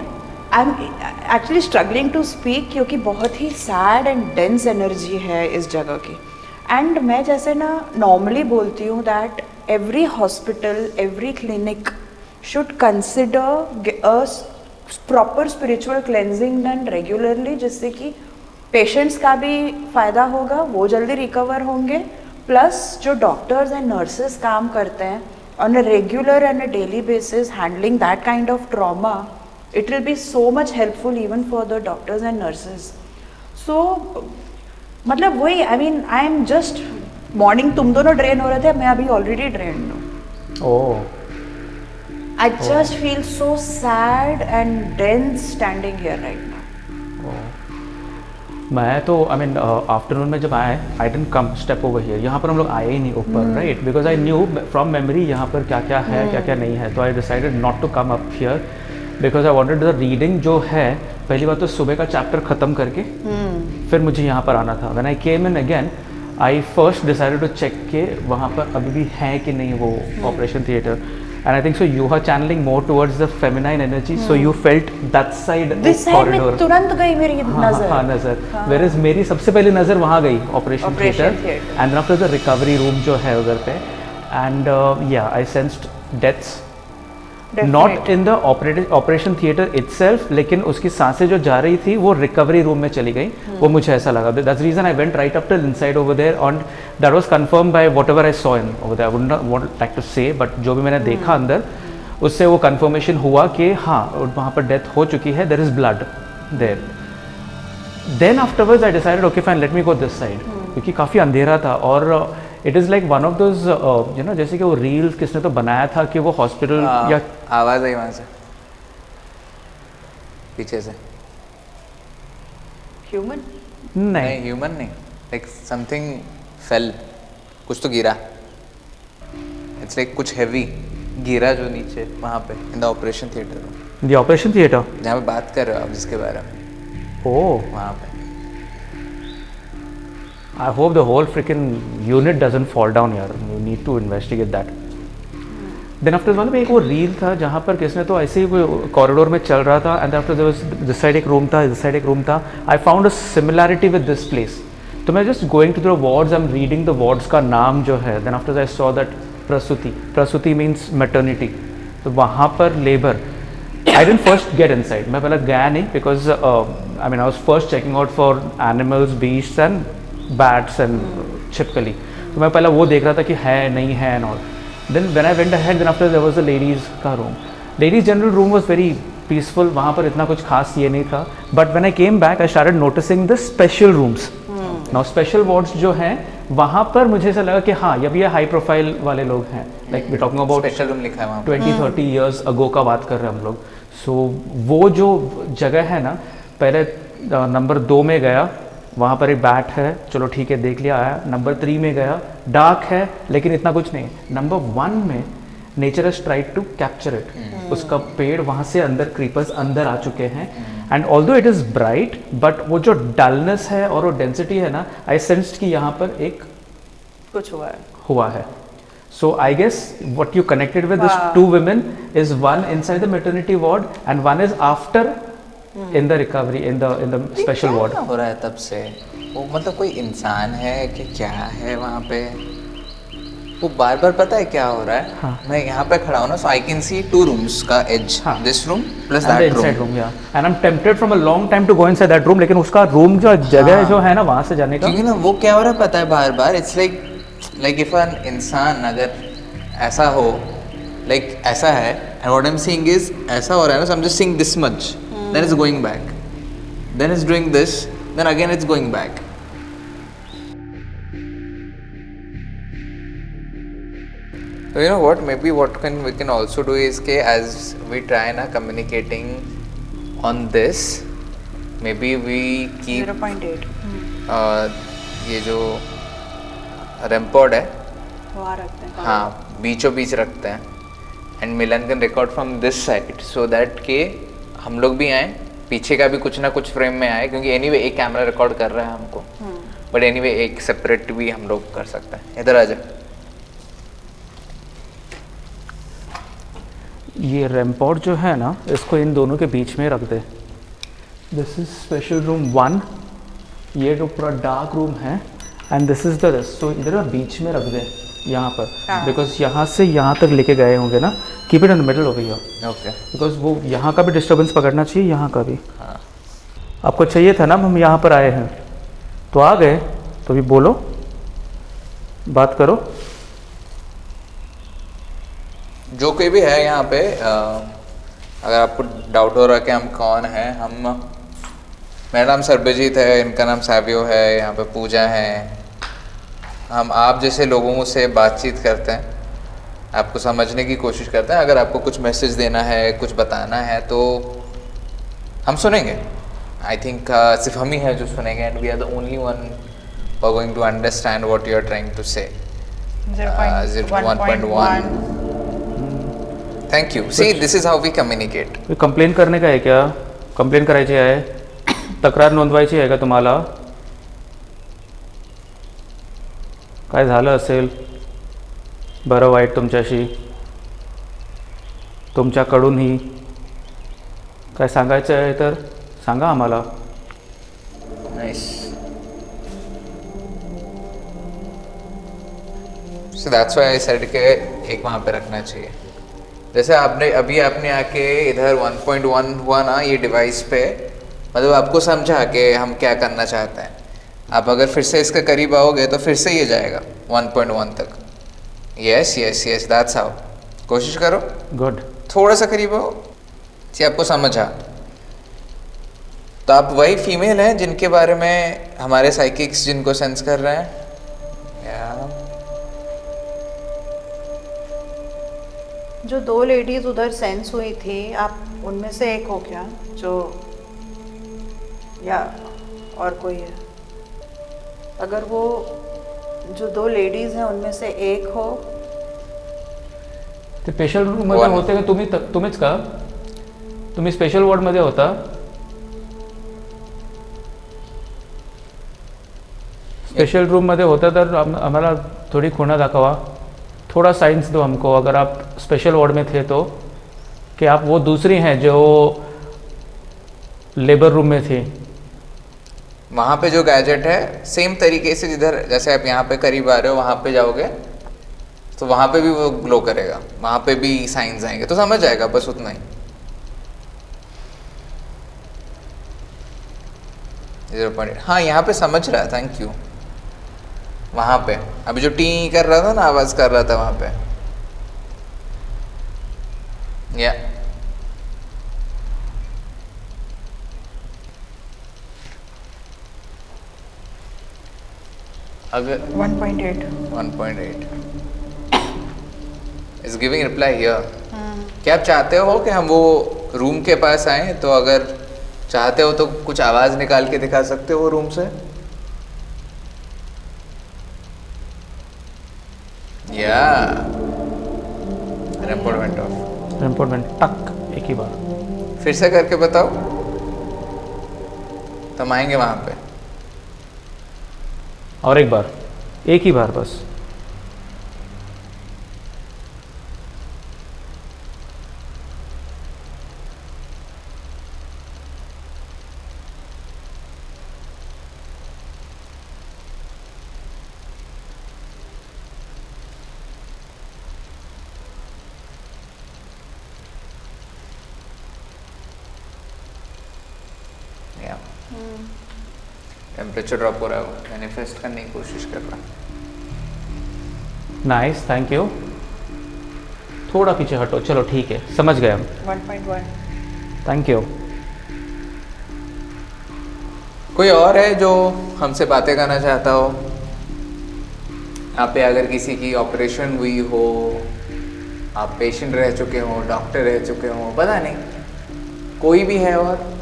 actually struggling to speak क्योंकि बहुत ही sad and dense energy है इस जगह की. And मैं जैसे ना normally बोलती हूँ that every hospital, every clinic should consider a proper spiritual cleansing done regularly, जिससे कि पेशेंट्स का भी फ़ायदा होगा, वो जल्दी रिकवर होंगे, प्लस जो डॉक्टर्स एंड नर्सेस काम करते हैं on a regular and a daily basis handling that kind of trauma, it will be so much helpful even for the doctors and nurses. So मतलब वही, I mean I am just morning तुम दोनों drain हो रहे थे, मैं अभी already drain हूँ. ओह I just feel so sad and dense standing here right now. मैं तो आई मीन आफ्टरनून में जब आए I didn't come step over here, यहाँ पर हम लोग आए ही नहीं ऊपर, right, because I knew from memory यहाँ पर क्या क्या है क्या क्या नहीं है. तो I decided not to come up here because I wanted the reading जो है. पहली बात तो सुबह का चैप्टर ख़त्म करके फिर मुझे यहाँ पर आना था. When I came in again I first decided to check के वहाँ पर अभी भी है कि नहीं वो operation theatre. And I think so you are channeling more towards the feminine energy, so you felt that side This of side corridor. में तुरंत गई मेरी नजर. हाँ नज़र. Whereas मेरी सबसे पहले नज़र वहाँ गई operation theatre, and then after the recovery room जो है उधर पे, and yeah I sensed deaths. Not in the operation theatre itself, लेकिन उसकी सांसें जो जा रही थी वो रिकवरी रूम में चली गई. वो मुझे ऐसा लगा. That's the reason I went right up till inside over there, and that was confirmed by whatever I saw in over there. I would not want like to say, but जो भी मैंने देखा अंदर, उससे वो confirmation हुआ कि हाँ वहाँ पर डेथ हो चुकी है. There is blood there. Then afterwards I decided okay fine let me go this side, क्योंकि काफ़ी अंधेरा था. और it is like one of those you know जैसे कि वो रील्स किसने तो बनाया था कि वो हॉस्पिटल या आवाज़ आई वहाँ से पीछे से. ह्यूमन नहीं ह्यूमन नहीं, लाइक समथिंग फेल, कुछ तो गिरा. इट्स लाइक कुछ हैवी गिरा जो नीचे वहाँ पे इन द ऑपरेशन थिएटर में. द ऑपरेशन थिएटर जहाँ पे बात कर रहे हो आप जिसके बारे में, ओह वहाँ पे. I hope the whole freaking unit doesn't fall down here. You need to investigate that. Then after वाले में एक वो रील था जहाँ पर किसने तो ऐसे ही कॉरिडोर में चल रहा था, and after there was this side एक रूम था, this side एक रूम था. I found a similarity with this place. तो मैं just going to the wards, I'm reading the wards का नाम जो है. Then after I saw that प्रसूति means maternity. तो वहाँ पर labor. I didn't first get inside. मैं पहले गया नहीं because I mean I was first checking out for animals, beasts and bats and छिपकली. तो मैं पहले वो देख रहा था कि है नहीं है and all. Then when I went ahead, then after there was the ladies का room. Ladies general room was very peaceful. वहाँ पर इतना कुछ खास ये नहीं था. But when I came back, I started noticing the special rooms. Now special wards जो हैं वहाँ पर मुझे ऐसा लगा कि हाँ ये भी हाई प्रोफाइल वाले लोग हैं. Like we're talking about special room लिखा है वहाँ पे. 20-30 years ago का बात कर रहे हैं हम लोग. So वो जो जगह है ना, पहले नंबर 2 में गया, वहाँ पर एक बैट है, चलो ठीक है देख लिया, आया. नंबर 3 में गया, डार्क है लेकिन इतना कुछ नहीं. नंबर 1 में nature has tried to capture it. उसका पेड़ वहाँ से अंदर क्रीपर्स अंदर आ चुके हैं. And although it is bright but वो जो डलनेस है और वो डेंसिटी है ना, आई सेंस्ड कि यहाँ पर एक कुछ हुआ है. So I guess what you connected with these 2 women is one inside the maternity ward and one is after in the recovery in the special ward. क्या हो रहा है तब से? वो मतलब कोई इंसान है कि क्या है वहाँ पे? वो बार बार पता है क्या हो रहा है. हाँ. मैं यहाँ पे खड़ा हूँ ना, so I can see 2 rooms का edge. हाँ. This room plus And the that inside room. room, yeah. And I'm tempted from a long time to go inside that room, लेकिन उसका रूम जो जगह हाँ. जो है ना वहाँ से जाने का, क्योंकि ना वो क्या हो रहा है पता है बार बार. It's like if an इंसान अगर ऐसा हो, like ऐसा है, and what I'm seeing is ऐसा हो रहा है ना, so I'm just seeing this much. Then it's going back. Then it's doing this. Then again it's going back. So you know what? Maybe we can also do is कि as we try na communicating on this, maybe we keep 0.8 ये जो रेमपॉड है वहाँ रखते हैं. हाँ बीचों बीच रखते हैं. And Milan can record from this side so that कि हम लोग भी आए, पीछे का भी कुछ ना कुछ फ्रेम में आए, क्योंकि एनीवे एक कैमरा रिकॉर्ड कर रहा है हमको, बट एनीवे एक सेपरेट भी हम लोग कर सकते हैं. इधर आ जा. ये रैम्पॉड जो है ना इसको इन दोनों के बीच में रख दे. This is special room 1. ये जो पूरा डार्क रूम है and this is the rest. So इधर बीच में रख दे. यहाँ पर, हाँ। बिकॉज यहाँ से यहाँ तक लेके गए होंगे ना, keep it in the middle हो गया, ओके बिकॉज वो यहाँ का भी डिस्टर्बेंस पकड़ना चाहिए, यहाँ का भी। हाँ आपको चाहिए था ना हम यहाँ पर आए हैं, तो आ गए, तो भी बोलो, बात करो। जो कोई भी है यहाँ पे अगर आपको डाउट हो रहा है कि हम कौन हैं, हम मेरा नाम सर्बजीत है, इनका नाम सैवियो है, यहाँ पे पूजा है। हम आप जैसे लोगों से बातचीत करते हैं, आपको समझने की कोशिश करते हैं। अगर आपको कुछ मैसेज देना है, कुछ बताना है तो हम सुनेंगे। आई थिंक सिर्फ हम ही हैं जो सुनेंगे, and we are the only one who are going to understand what you are trying to say. 1.1 thank you. See this is how we communicate. Complain करने का आहे क्या? कंप्लेन करायची आहे, तक्रार नोंदवायची आहे का तुम्हाला? काय झालं असेल बरं वाईट तुमच्याशी, तुमच्याकडूनही काय सांगायचं आहे तर सांगा आम्हाला. Nice. So that's why I said कि एक वहाँ पे रखना चाहिए। जैसे आपने आके इधर 1.1 हुआ ना ये डिवाइस पे, मतलब आपको समझा कि हम क्या करना चाहते हैं। आप अगर फिर से इसके करीब आओगे तो फिर से ये जाएगा 1.1 तक। Yes yes yes, that's how. कोशिश करो, गुड. थोड़ा सा करीब आओ, जी आपको समझा। तो आप वही फीमेल हैं जिनके बारे में हमारे साइकिक्स जिनको सेंस कर रहे हैं, या जो 2 लेडीज उधर सेंस हुई थी, आप उनमें से एक हो क्या, जो या और कोई है? अगर वो जो 2 लेडीज हैं उनमें से एक हो, ते स्पेशल रूममध्ये One. होते का तुम्हीच का? तुम्ही स्पेशल वॉर्डमध्ये होता? स्पेशल रूममध्ये होता तर आम्हाला थोड़ी खुणा दाखवा, थोड़ा साइंस दो हमको, अगर आप स्पेशल वार्ड में थे तो, कि आप वो दूसरी हैं जो लेबर रूम में थी. वहाँ पे जो गैजेट है सेम तरीके से जिधर जैसे आप यहाँ पे करीब आ रहे हो वहाँ पे जाओगे तो वहाँ पे भी वो ग्लो करेगा, वहाँ पे भी साइंस आएंगे, तो समझ जाएगा, बस उतना ही। 0.8, हाँ यहाँ पे समझ रहा है, थैंक यू। वहाँ पे अभी जो टी कर रहा था ना, आवाज़ कर रहा था वहाँ पे, या अगर 1.8 इज गिविंग रिप्लाई हियर। क्या आप चाहते हो कि हम वो रूम के पास आए? तो अगर चाहते हो तो कुछ आवाज़ निकाल के दिखा सकते हो रूम से, या रिपोर्टमेंट ऑफ इम्पोर्टेंट टक एक ही बार फिर से करके बताओ, तो हम आएंगे वहाँ पे। और एक बार, एक ही बार बस. या टेम्परेचर ड्रॉप हो रहा है, मैनिफेस्ट करने की कोशिश कर रहा है। Nice, thank you. थोड़ा पीछे हटो, चलो ठीक है, समझ गए हम. 1.1 थैंक यू. कोई और है जो हमसे बातें करना चाहता हो? यहाँ पे अगर किसी की ऑपरेशन हुई हो, आप पेशेंट रह चुके हो, डॉक्टर रह चुके हो, पता नहीं, कोई भी है और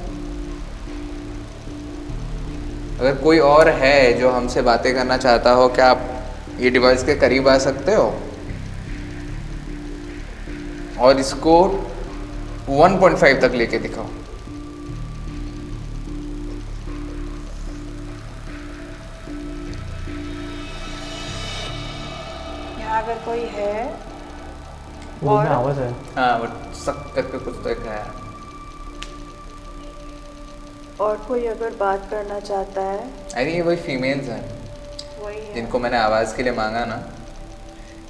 अगर कोई और है जो हमसे बातें करना चाहता हो, क्या आप ये डिवाइस के करीब आ सकते हो और इसको 1.5 तक लेके दिखाओ। यहाँ अगर कोई है वो और में आवाज़ है. हाँ, वो सक करके कुछ तो एक है। और कोई अगर बात करना चाहता है, अरे ये वही फीमेल्स हैं वही है। जिनको मैंने आवाज़ के लिए मांगा ना,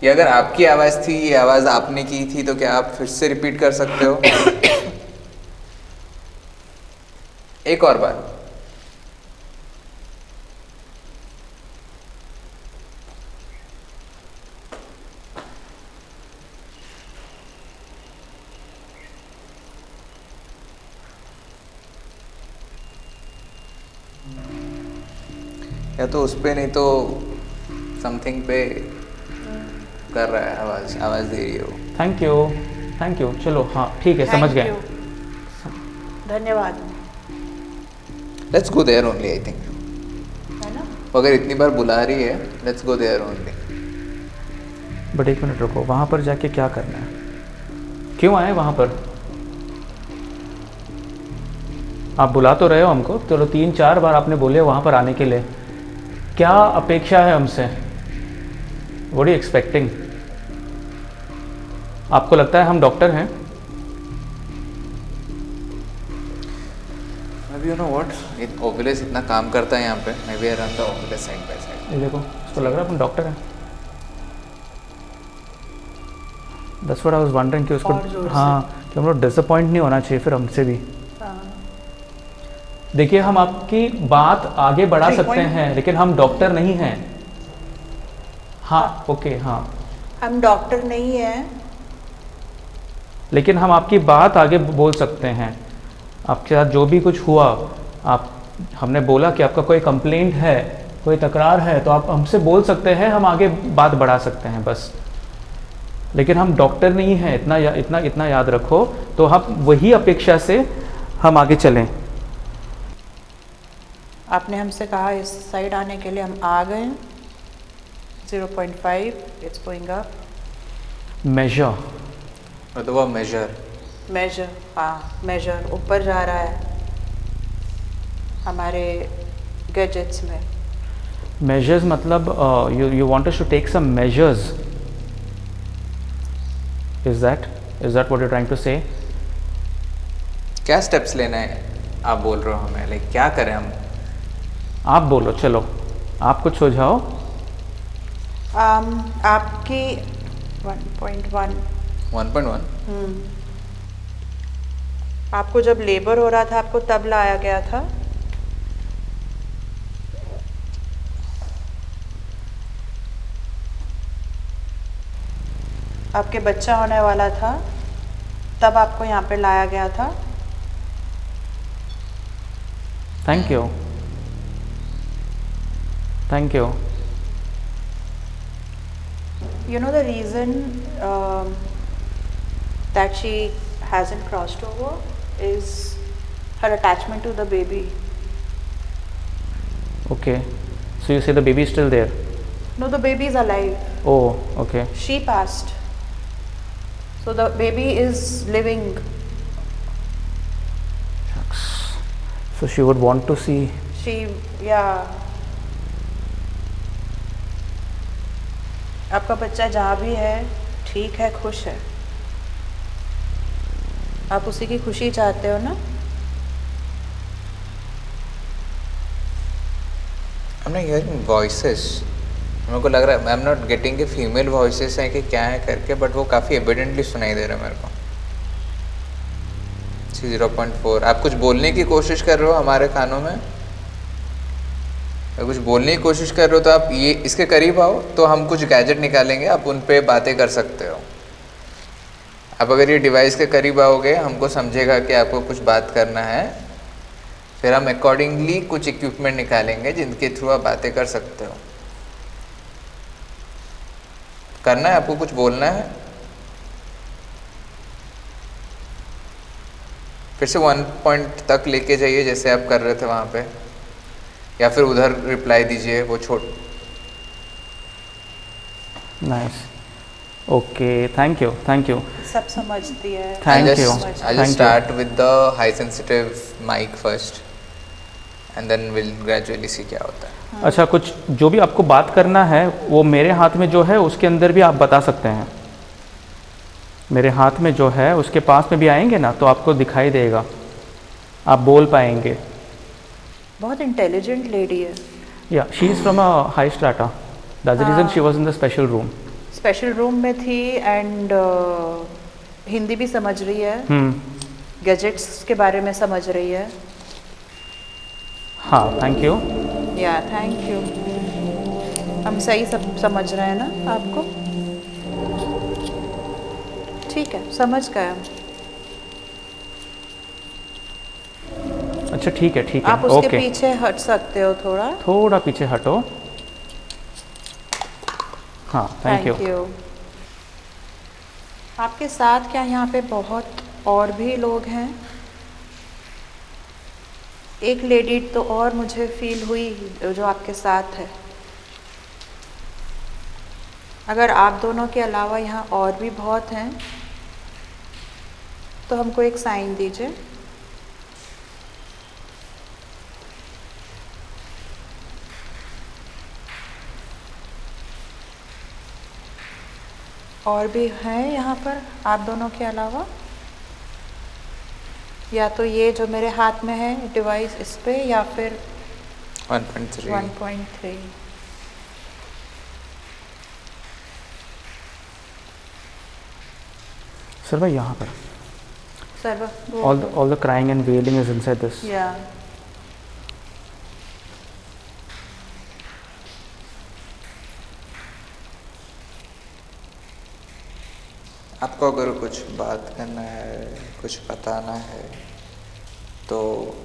ये अगर आपकी आवाज़ थी, ये आवाज़ आपने की थी, तो क्या आप फिर से रिपीट कर सकते हो? एक और बार। या तो उस पे नहीं तो समथिंग पे कर रहा है, आवाज़ दे रही हो। थैंक यू, चलो हाँ ठीक है, समझ Thank गए। you. धन्यवाद। Let's go there only, I think. है ना? अगर इतनी बार बुला रही है, let's go there only. But एक मिनट रुको, वहाँ पर जाके क्या करना है? क्यों आए वहाँ पर? आप बुला तो रहे हो हमको, चलो 3-4 बार आपने बोले वहाँ पर आने के लिए। क्या अपेक्षा है हमसे? What are you expecting? आपको लगता है हम डॉक्टर हैं? अब यू नो व्हाट, ओवुलस इतना काम करता है यहाँ पे, मैं भी रन द ओवुलस साइड बाय साइड। ये देखो, इसको लग रहा है अपन डॉक्टर हैं। That's what I was wondering कि उसको, और जोर से। हाँ, कि हम लोग डिसअपॉइंट नहीं होना चाहिए फिर हमसे भी। देखिए, हम आपकी बात आगे बढ़ा सकते हैं, लेकिन हम डॉक्टर नहीं हैं। हाँ, ओके, हाँ, हम डॉक्टर नहीं हैं। लेकिन हम आपकी बात आगे बोल सकते हैं। आपके साथ जो भी कुछ हुआ, हमने बोला कि आपका कोई कंप्लेंट है, कोई तकरार है, तो आप हमसे बोल सकते हैं, हम आगे बात बढ़ा सकते हैं बस। लेकिन हम डॉक्टर नहीं हैं, इतना याद रखो। तो हम वही अपेक्षा से हम आगे चलें। आपने हमसे कहा इस साइड आने के लिए, हम आ गए। 0.5, इट्स गोइंग अप। मेजर, मतलब वो मेजर, हाँ, मेजर ऊपर जा रहा है हमारे गैजेट्स में। मेजर्स मतलब you want us to take some measures, is that what you're trying to say? क्या स्टेप्स लेना है आप बोल रहे हो हमें, लाइक क्या करें हम? आप बोलो, चलो आप कुछ सुझाओ। आपकी 1.1, 1.1 आपको जब लेबर हो रहा था, आपको तब लाया गया था। आपके बच्चा होने वाला था, तब आपको यहाँ पे लाया गया था। Thank you. You know the reason that she hasn't crossed over is her attachment to the baby. Okay, so you say the baby is still there? No, the baby is alive. Oh, okay. She passed. So the baby is living. So she would want to see. Yeah. आपका बच्चा जहाँ भी है ठीक है, खुश है। आप उसी की खुशी चाहते हो ना? I'm not hearing voices. मेरे को लग रहा है, I'm not getting के फीमेल वॉइसेस हैं कि क्या है करके, बट वो काफ़ी एविडेंटली सुनाई दे रहा है मेरे को। 0.4, आप कुछ बोलने की कोशिश कर रहे हो हमारे कानों में? अगर कुछ बोलने की कोशिश कर रहे हो तो आप ये इसके करीब आओ, तो हम कुछ गैजेट निकालेंगे, आप उन पे बातें कर सकते हो। आप अगर ये डिवाइस के करीब आओगे, हमको समझेगा कि आपको कुछ बात करना है, फिर हम अकॉर्डिंगली कुछ इक्विपमेंट निकालेंगे जिनके थ्रू आप बातें कर सकते हो। करना है आपको, कुछ बोलना है? फिर से 1 पॉइंट तक लेके जाइए जैसे आप कर रहे थे वहाँ पे, या फिर उधर रिप्लाई दीजिए वो छोड़। Nice, okay, thank you. सब समझती है। Thank you. I just start with the high sensitive mic first, and then we'll gradually see क्या होता है। अच्छा, कुछ जो भी आपको बात करना है वो मेरे हाथ में जो है उसके अंदर भी आप बता सकते हैं। मेरे हाथ में जो है उसके पास में भी आएंगे ना, तो आपको दिखाई देगा, आप बोल पाएंगे। बहुत इंटेलिजेंट लेडी है। या she is from a high strata, that's the reason she was in the special room. Special room में थी एंड हिंदी भी समझ रही है, गैजेट्स के बारे में समझ रही है। हाँ, थैंक यू। या थैंक यू। हम सही सब समझ रहे हैं ना आपको? ठीक है, समझ गए हम। अच्छा ठीक है, ठीक है, आप उसके ओके। पीछे हट सकते हो थोड़ा। थोड़ा पीछे हटो। हाँ, थैंक यू। आपके साथ क्या यहाँ पे बहुत और भी लोग हैं? एक लेडी तो और मुझे फील हुई जो आपके साथ है। अगर आप दोनों के अलावा यहाँ और भी बहुत हैं तो हमको एक साइन दीजिए। और भी हैं यहाँ पर आप दोनों के अलावा? या तो ये जो मेरे हाथ में है डिवाइस इस पे, या फिर 1.3 1.3। सर भाई यहाँ पर sir all the crying and wailing is inside this. या आपको अगर कुछ बात करना है, कुछ बताना है, तो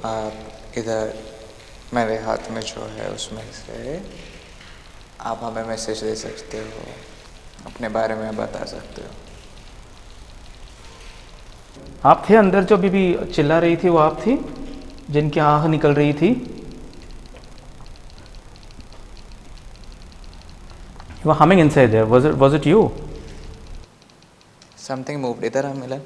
आप इधर मेरे हाथ में जो है उसमें से आप हमें मैसेज दे सकते हो, अपने बारे में बता सकते हो। आप थे अंदर जो बीबी चिल्ला रही थी, वो आप थी जिनकी आह निकल रही थी? You were humming inside there. Was it you? Something moved. इधर हम मिलन।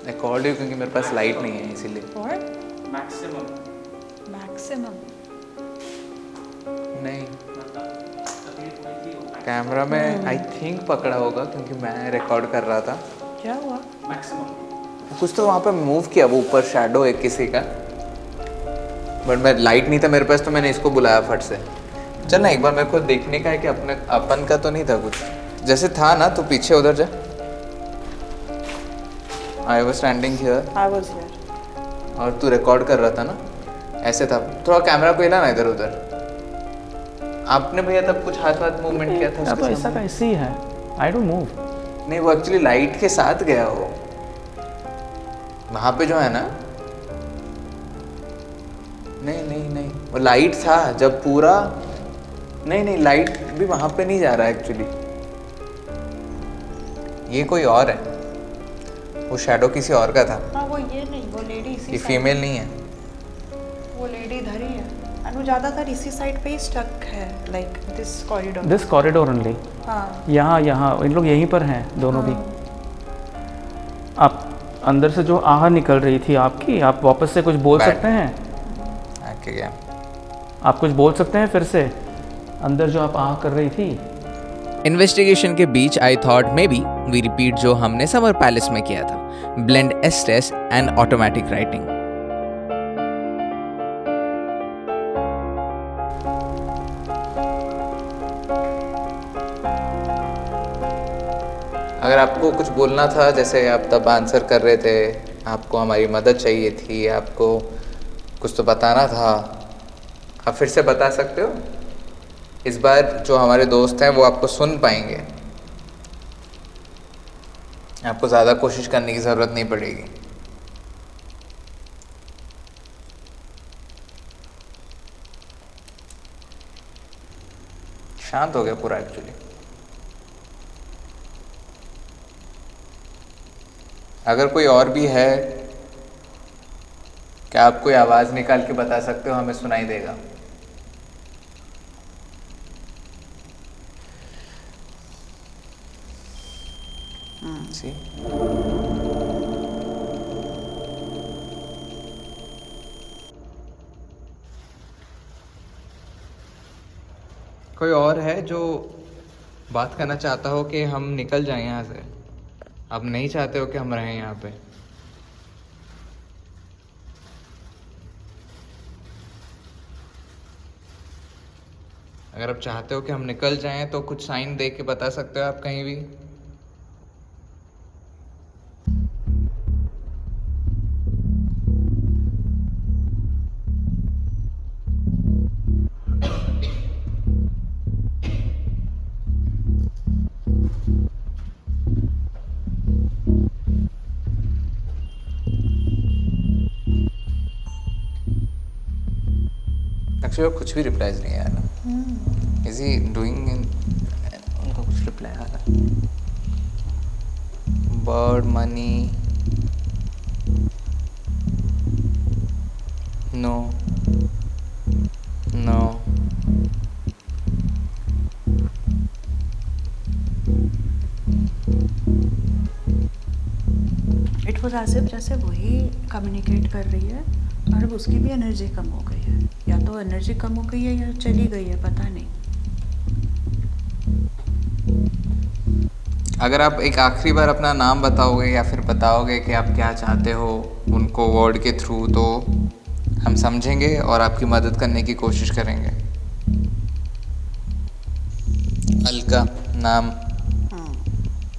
मैं कॉल्ड यू क्योंकि मेरे पास लाइट नहीं है इसीलिए। और Maximum. मैक्सिमम नहीं, कैमरा में आई थिंक पकड़ा होगा क्योंकि मैं रिकॉर्ड कर रहा था। क्या हुआ? Maximum. कुछ तो वहाँ पे मूव किया, वो ऊपर शैडो है किसी का, बट मैं लाइट नहीं था मेरे पास तो मैंने इसको बुलाया फट से। चल ना एक बार मेरे को देखने का है कि अपने अपन का तो नहीं था कुछ। जैसे था ना तो पीछे उधर जा। I was standing here I was here. और तू रिकॉर्ड कर रहा था ना, ऐसे था। थोड़ा कैमरा को हिला ना इधर उधर। आपने भैया तब कुछ हाथ वाथ मूवमेंट किया था तो उसके ऐसा का सामने? ऐसे ही है। I don't move. नहीं, वो एक्चुअली लाइट के साथ गया वो वहाँ पे जो है ना। नहीं नहीं नहीं, वो लाइट था जब पूरा। नहीं नहीं, लाइट भी वहाँ पे नहीं जा रहा है एक्चुअली। ये कोई और है, वो शैडो किसी और का था। हाँ वो ये नहीं, वो लेडी इसी ये साइड, फीमेल नहीं है। वो लेडी इधर ही है। अनु ज़्यादातर इसी साइड पे ही स्टक है, like this corridor. This corridor only. हाँ यहाँ इन लोग यहीं पर हैं दोनों भी। आप अंदर से जो आह निकल रही थी आपकी, आप वापस से कुछ बोल बैठ। सकते हैं? आके गया। आप कुछ बोल सकते हैं फिर से? अंदर जो आप आह कर रही थी। इन्वेस्टिगेशन के बीच I thought maybe we repeat जो हमने समर पैलेस में किया था, ब्लेंड एस्टेस एंड ऑटोमेटिक राइटिंग। अगर आपको कुछ बोलना था, जैसे आप तब आंसर कर रहे थे, आपको हमारी मदद चाहिए थी, आपको कुछ तो बताना था, आप फिर से बता सकते हो। इस बार जो हमारे दोस्त हैं वो आपको सुन पाएंगे, आपको ज़्यादा कोशिश करने की ज़रूरत नहीं पड़ेगी। शांत हो गया पूरा एक्चुअली। अगर कोई और भी है, क्या आप कोई आवाज़ निकाल के बता सकते हो? हमें सुनाई देगा। See? कोई और है जो बात करना चाहता हो कि हम निकल जाएं यहाँ से? आप नहीं चाहते हो कि हम रहें यहाँ पे? अगर आप चाहते हो कि हम निकल जाएं तो कुछ साइन दे के बता सकते हो आप कहीं भी। एक्चुअली कुछ भी रिप्लाईज नहीं आया ना। इज ही डूइंग इन, उनका कुछ रिप्लाई आ रहा है। बर्ड मनी, no no. It was as if जैसे वही कम्युनिकेट कर रही है और अब उसकी भी एनर्जी कम हो गई है, या तो एनर्जी कम हो गई है या चली गई है, पता नहीं। अगर आप एक आखिरी बार अपना नाम बताओगे या फिर बताओगे कि आप क्या चाहते हो उनको वर्ड के थ्रू, तो हम समझेंगे और आपकी मदद करने की कोशिश करेंगे। अलका नाम,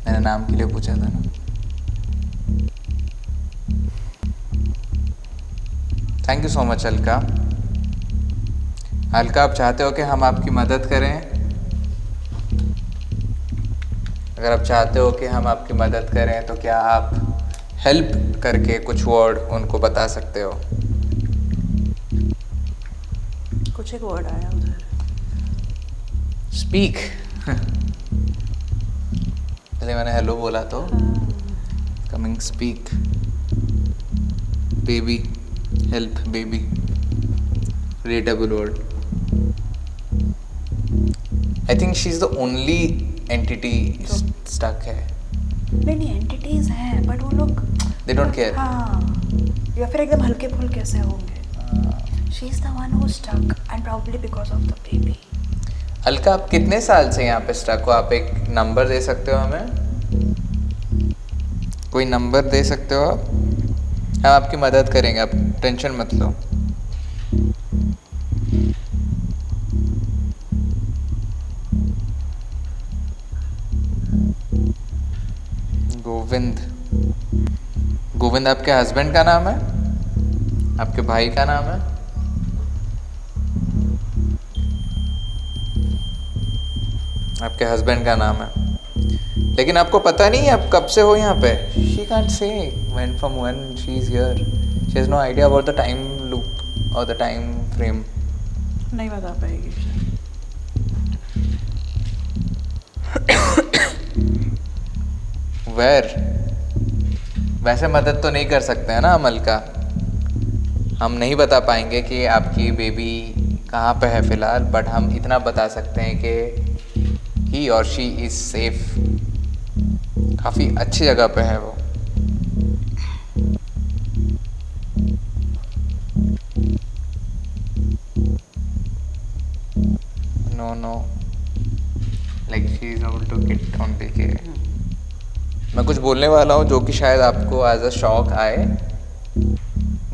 मैंने नाम के लिए पूछा था ना। Thank you so much Alka. Alka, आप चाहते हो कि हम आपकी मदद करें? अगर आप चाहते हो कि हम आपकी मदद करें तो क्या आप हेल्प करके कुछ वर्ड उनको बता सकते हो? कुछ एक वर्ड आया उधर। स्पीक। पहले मैंने हेलो बोला तो coming speak. Baby, help baby, readable word. I think she's the only entity stuck है। नहीं एंटिटीज हैं बट वो लोग They don't care. हाँ, या फिर एकदम हल्के फुल्के से होंगे। She is the one who stuck and probably because of the baby. Alka, आप कितने साल से यहाँ पे स्टक हो? आप एक नंबर दे सकते हो हमें? कोई नंबर दे सकते हो आप? हम आपकी मदद करेंगे, आप टेंशन मत लो। गोविंद। गोविंद आपके हस्बैंड का नाम है? आपके भाई का नाम है? आपके हस्बैंड का नाम है, लेकिन आपको पता नहीं आप कब से हो यहाँ पे। She can't say when from when she is here. She has no idea about the time loop or the time frame. नहीं बता पाएगी। Where? वैसे मदद तो नहीं कर सकते हैं ना अमल का। हम नहीं बता पाएंगे कि आपकी बेबी कहाँ पे है फ़िलहाल, बट हम इतना बता सकते हैं कि ही और शी इज़ सेफ। काफ़ी अच्छी जगह पे है वो। No like she is able to get on के। मैं कुछ बोलने वाला हूँ जो कि शायद आपको एज अ शॉक आए,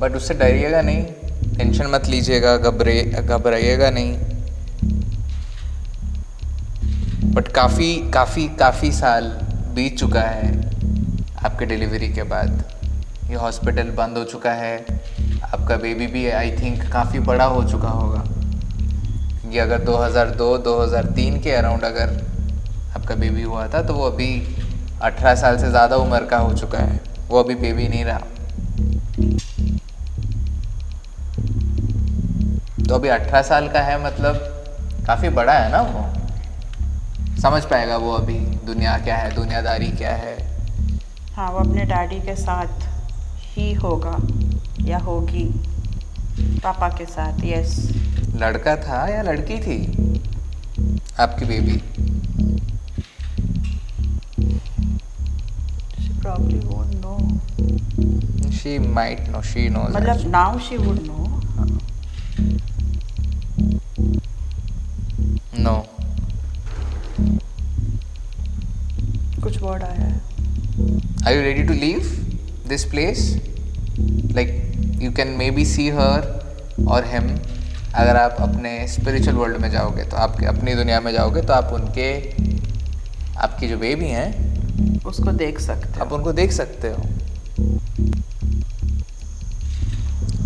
बट उससे डरिएगा नहीं, टेंशन मत लीजिएगा, घबराइएगा नहीं। बट काफ़ी साल बीत चुका है आपके डिलीवरी के बाद। ये हॉस्पिटल बंद हो चुका है, आपका बेबी भी आई थिंक काफ़ी बड़ा हो चुका होगा। ये अगर 2002-2003 के अराउंड अगर आपका बेबी हुआ था तो वो अभी 18 साल से ज़्यादा उम्र का हो चुका है, वो अभी बेबी नहीं रहा। तो अभी 18 साल का है, मतलब काफ़ी बड़ा है ना वो। समझ पाएगा वो अभी दुनिया क्या है, दुनियादारी क्या है। हाँ, वो अपने डैडी के साथ ही होगा या होगी, पापा के साथ। यस। लड़का था या लड़की थी आपकी baby? She probably won't know. She might know, she knows. मतलब now she would know. No. कुछ वर्ड आया है। Are you ready to leave this place? Like you can maybe see her or him अगर आप अपने spiritual world में जाओगे तो आपके अपनी दुनिया में जाओगे तो आप उनके आपकी जो बेबी हैं उसको देख सकते आप उनको देख सकते हो।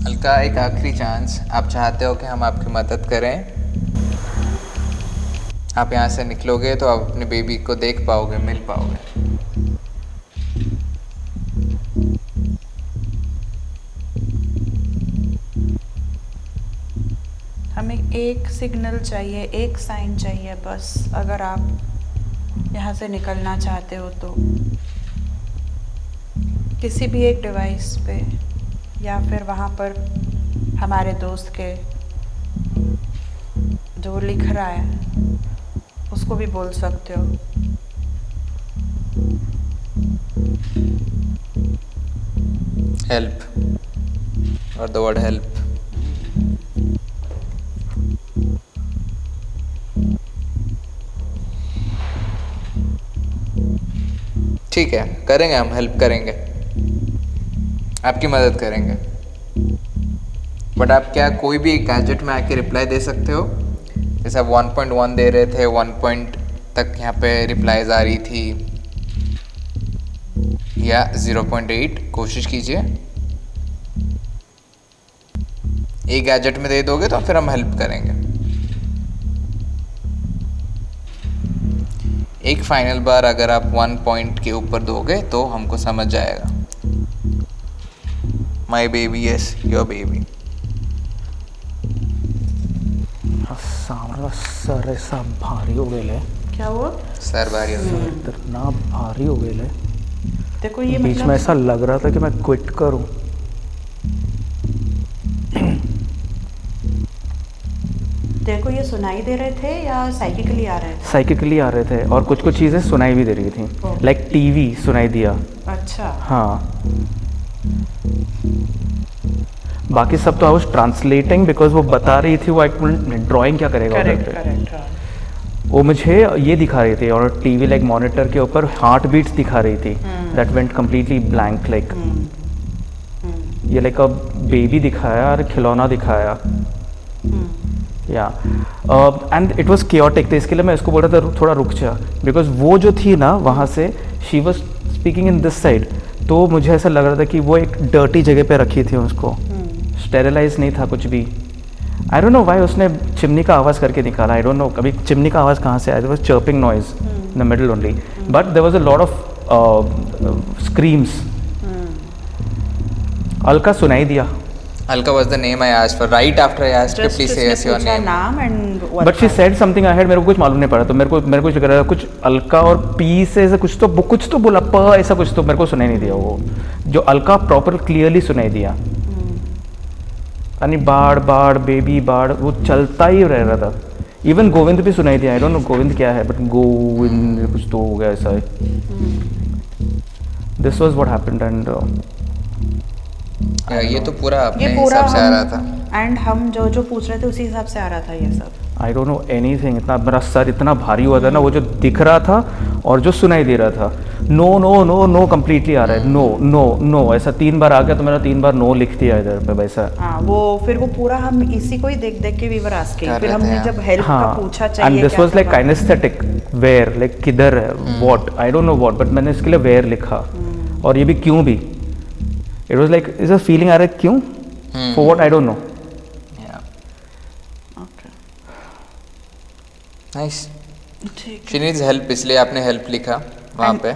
अलका, एक आखिरी चांस, आप चाहते हो कि हम आपकी मदद करें? आप यहाँ से निकलोगे तो आप अपनी बेबी को देख पाओगे, मिल पाओगे। हमें एक सिग्नल चाहिए, एक साइन चाहिए बस। अगर आप यहाँ से निकलना चाहते हो तो किसी भी एक डिवाइस पे या फिर वहाँ पर हमारे दोस्त के जो लिख रहा है उसको भी बोल सकते हो। हेल्प और द वर्ड हेल्प। ठीक है, करेंगे, हम हेल्प करेंगे, आपकी मदद करेंगे। बट आप क्या कोई भी एक गैजेट में आके रिप्लाई दे सकते हो? जैसे आप 1.1 दे रहे थे, 1 पॉइंट तक यहाँ पे रिप्लाईज आ रही थी, या 0.8 कोशिश कीजिए। एक गैजेट में दे दोगे तो फिर हम हेल्प करेंगे। एक फाइनल बार अगर आप 1 पॉइंट के ऊपर दोगे तो हमको समझ जाएगा। My baby, yes your baby. सामने सर ऐसा भारी हो गया है। क्या वो सर भारी हो गया। इतना भारी हो गया है। देखो ये बीच में ऐसा लग रहा था कि मैं क्विट करूं। देखो ये सुनाई दे रहे थे या साइकिकली आ रहे थे? साइकिकली आ रहे थे और कुछ कुछ चीज़ें सुनाई भी दे रही थी, लाइक टीवी सुनाई दिया। अच्छा। हाँ, बाकी सब तो आई वाज ट्रांसलेटिंग बिकॉज वो बता रही थी वो ड्राइंग क्या करेगा उधर करेक्ट पे। करेक्ट। वो मुझे ये दिखा रही थी और टीवी लाइक मॉनिटर के ऊपर हार्ट बीट्स दिखा रही थी that went completely blank. Like ये लाइक अ बेबी दिखाया और खिलौना दिखाया। या एंड इट वाज कियोटिक। तो इसके लिए मैं इसको बोल रहा था थोड़ा रुक जा, बिकॉज वो जो थी ना वहाँ से she was speaking in this side, तो मुझे ऐसा लग रहा था कि वो एक डर्टी जगह पे रखी थी उसको, स्टेरिलाइज नहीं था कुछ भी। आई डोंट नो व्हाई उसने चिमनी का आवाज़ करके निकाला। आई डोंट नो कभी चिमनी का आवाज़ कहाँ से आया। There was chirping noise in the middle only, but there was a lot of screams. Alka सुनाई दिया। Alka was the name I asked for. Right after I asked you, please say yes your name. नाम and but she said something I head, मेरे को कुछ मालूम नहीं पड़ा। तो मेरे को कुछ लग रहा था कुछ अलका और पी से ऐसा कुछ तो बोला, प ऐसा कुछ तो मेरे को सुनाई नहीं दिया। वो जो अलका प्रॉपर क्लियरली सुनाई दिया। यानी बाढ़ बाढ़ बेबी बाढ़ वो चलता ही रह रहा था। इवन गोविंद भी सुनाई दिया। आई डोंट नो गोविंद क्या है, बट गोविंद कुछ तो हो गया ऐसा। This was what happened and ये तो पूरा अपने हिसाब से आ रहा था। एंड हम जो पूछ रहे थे उसी हिसाब से आ रहा था ये सब। आई डोंट नो एनीथिंग। इतना मेरा सर इतना भारी हुआ था ना, वो जो दिख रहा था और जो सुनाई दे रहा था। No no no no completely आ रहा है। नो नो नो ऐसा 3 बार आ गया तो मैंने 3 बार नो लिख दिया इधर पे वैसा। हाँ वो फिर वो पूरा हम इसी को ही देख देख के वी वर आस्किंग। फिर हमने जब हेल्प का पूछा चाहिए and this was like kinaesthetic where, like किधर है what I don't know what, but मैंने इसके लिए वेयर लिखा। और ये भी क्यों भी, it was like is a feeling आ रहा है क्यों, for what I don't know. Nice. ठीक शी नीड्स हेल्प, इसलिए आपने हेल्प लिखा वहाँ पे।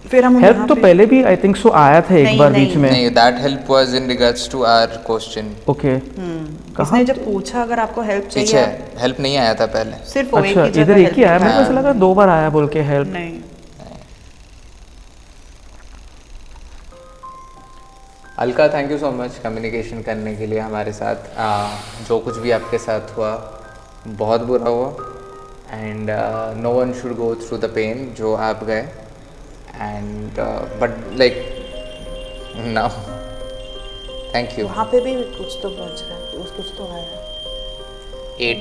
फिर हम हेल्प तो पहले भी आई थिंक सो आया था एक बार बीच में। नहीं, that help was in regards to our question. Okay, इसने जब पूछा अगर आपको हेल्प पीछे चाहिए, हेल्प नहीं आया था पहले। सिर्फ वो एक अच्छा ही जगह इधर एक ही help आया। मेरे को ऐसा हाँ। लगा 2 बार आया बोल के हेल्प। नहीं। Alka, thank you so much communication करने के लिए हमारे साथ। जो कुछ भी आपके साथ हुआ बहुत बुरा हुआ and no one should go through the pain जो आप गए। And but like now thank you. वहाँ पे भी कुछ तो बच रहा है, कुछ तो आया। 80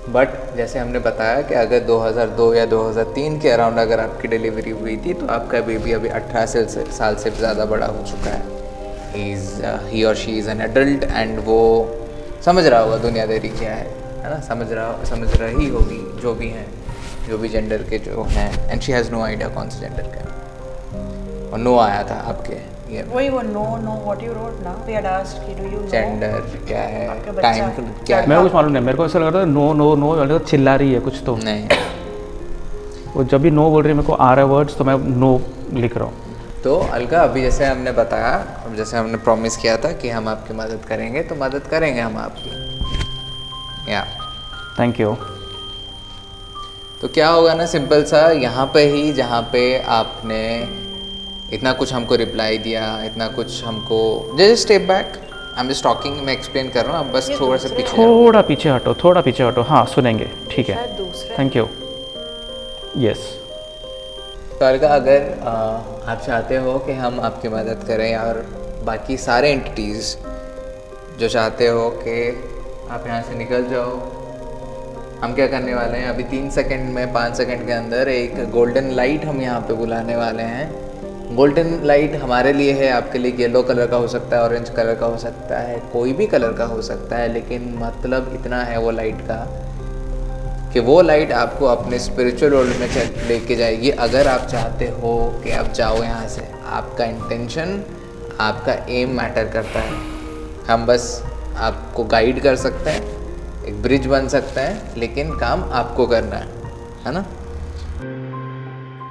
बट जैसे हमने बताया कि अगर 2002 या 2003 के अराउंड अगर आपकी डिलीवरी हुई थी तो आपका बेबी अभी 18 साल से ज़्यादा बड़ा हो चुका है। ही और she is an adult and वो समझ रहा होगा दुनियादारी क्या है ना, समझ रही होगी जो भी हैं, जो भी जेंडर के जो हैं, and she has no idea कौन से जेंडर का है। और नो आया था आपके ये वही वो नो व्हाट यू रोट ना, वी हैड आस्क्ड कि डू यू नो जेंडर क्या है, आपका बच्चा टाइम क्या है। मैं कुछ मालूम नहीं, मेरे को ऐसा लग रहा था नो नो नो वाले तो चिल्ला रही है कुछ, तो नहीं, वो जब भी नो बोल रही है मेरे को आ रहा है वर्ड्स, तो मैं नो लिख रहा हूँ। तो अलका अभी जैसे हमने बताया, जैसे हमने प्रॉमिस किया था कि हम आपकी मदद करेंगे, तो मदद करेंगे हम आपकी। या थैंक यू। तो क्या होगा ना, सिंपल सा, यहाँ पे ही जहाँ पे आपने इतना कुछ हमको रिप्लाई दिया, इतना कुछ हमको, just step back, I am just talking, मैं एक्सप्लेन कर रहा हूँ, आप बस थोड़ा सा पीछे जाओ। थोड़ा पीछे हटो, हाँ सुनेंगे, ठीक है, शायद दूसरा थैंक यू। यस, तो अलका, अगर आप चाहते हो कि हम आपकी मदद करें, और बाकी सारे एंटिटीज़ जो चाहते हो कि आप यहाँ से निकल जाओ, हम क्या करने वाले हैं अभी 3 सेकंड में, 5 सेकंड के अंदर एक गोल्डन लाइट हम यहाँ पे बुलाने वाले हैं। गोल्डन लाइट हमारे लिए है, आपके लिए येलो कलर का हो सकता है, ऑरेंज कलर का हो सकता है, कोई भी कलर का हो सकता है, लेकिन मतलब इतना है वो लाइट का कि वो लाइट आपको अपने स्पिरिचुअल वर्ल्ड में लेके जाएगी। अगर आप चाहते हो कि आप जाओ यहाँ से, आपका इंटेंशन, आपका एम मैटर करता है। हम बस आपको गाइड कर सकते हैं, एक ब्रिज बन सकते हैं, लेकिन काम आपको करना है ना।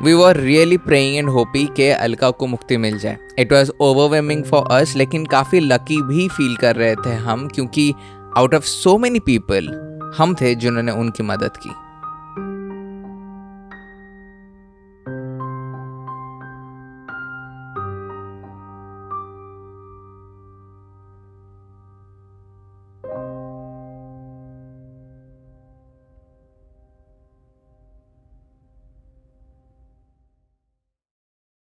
We were really praying and hopping कि अलका को मुक्ति मिल जाए। It was overwhelming for us, लेकिन काफ़ी लकी भी फील कर रहे थे हम, क्योंकि out of so many people हम थे जिन्होंने उनकी मदद की।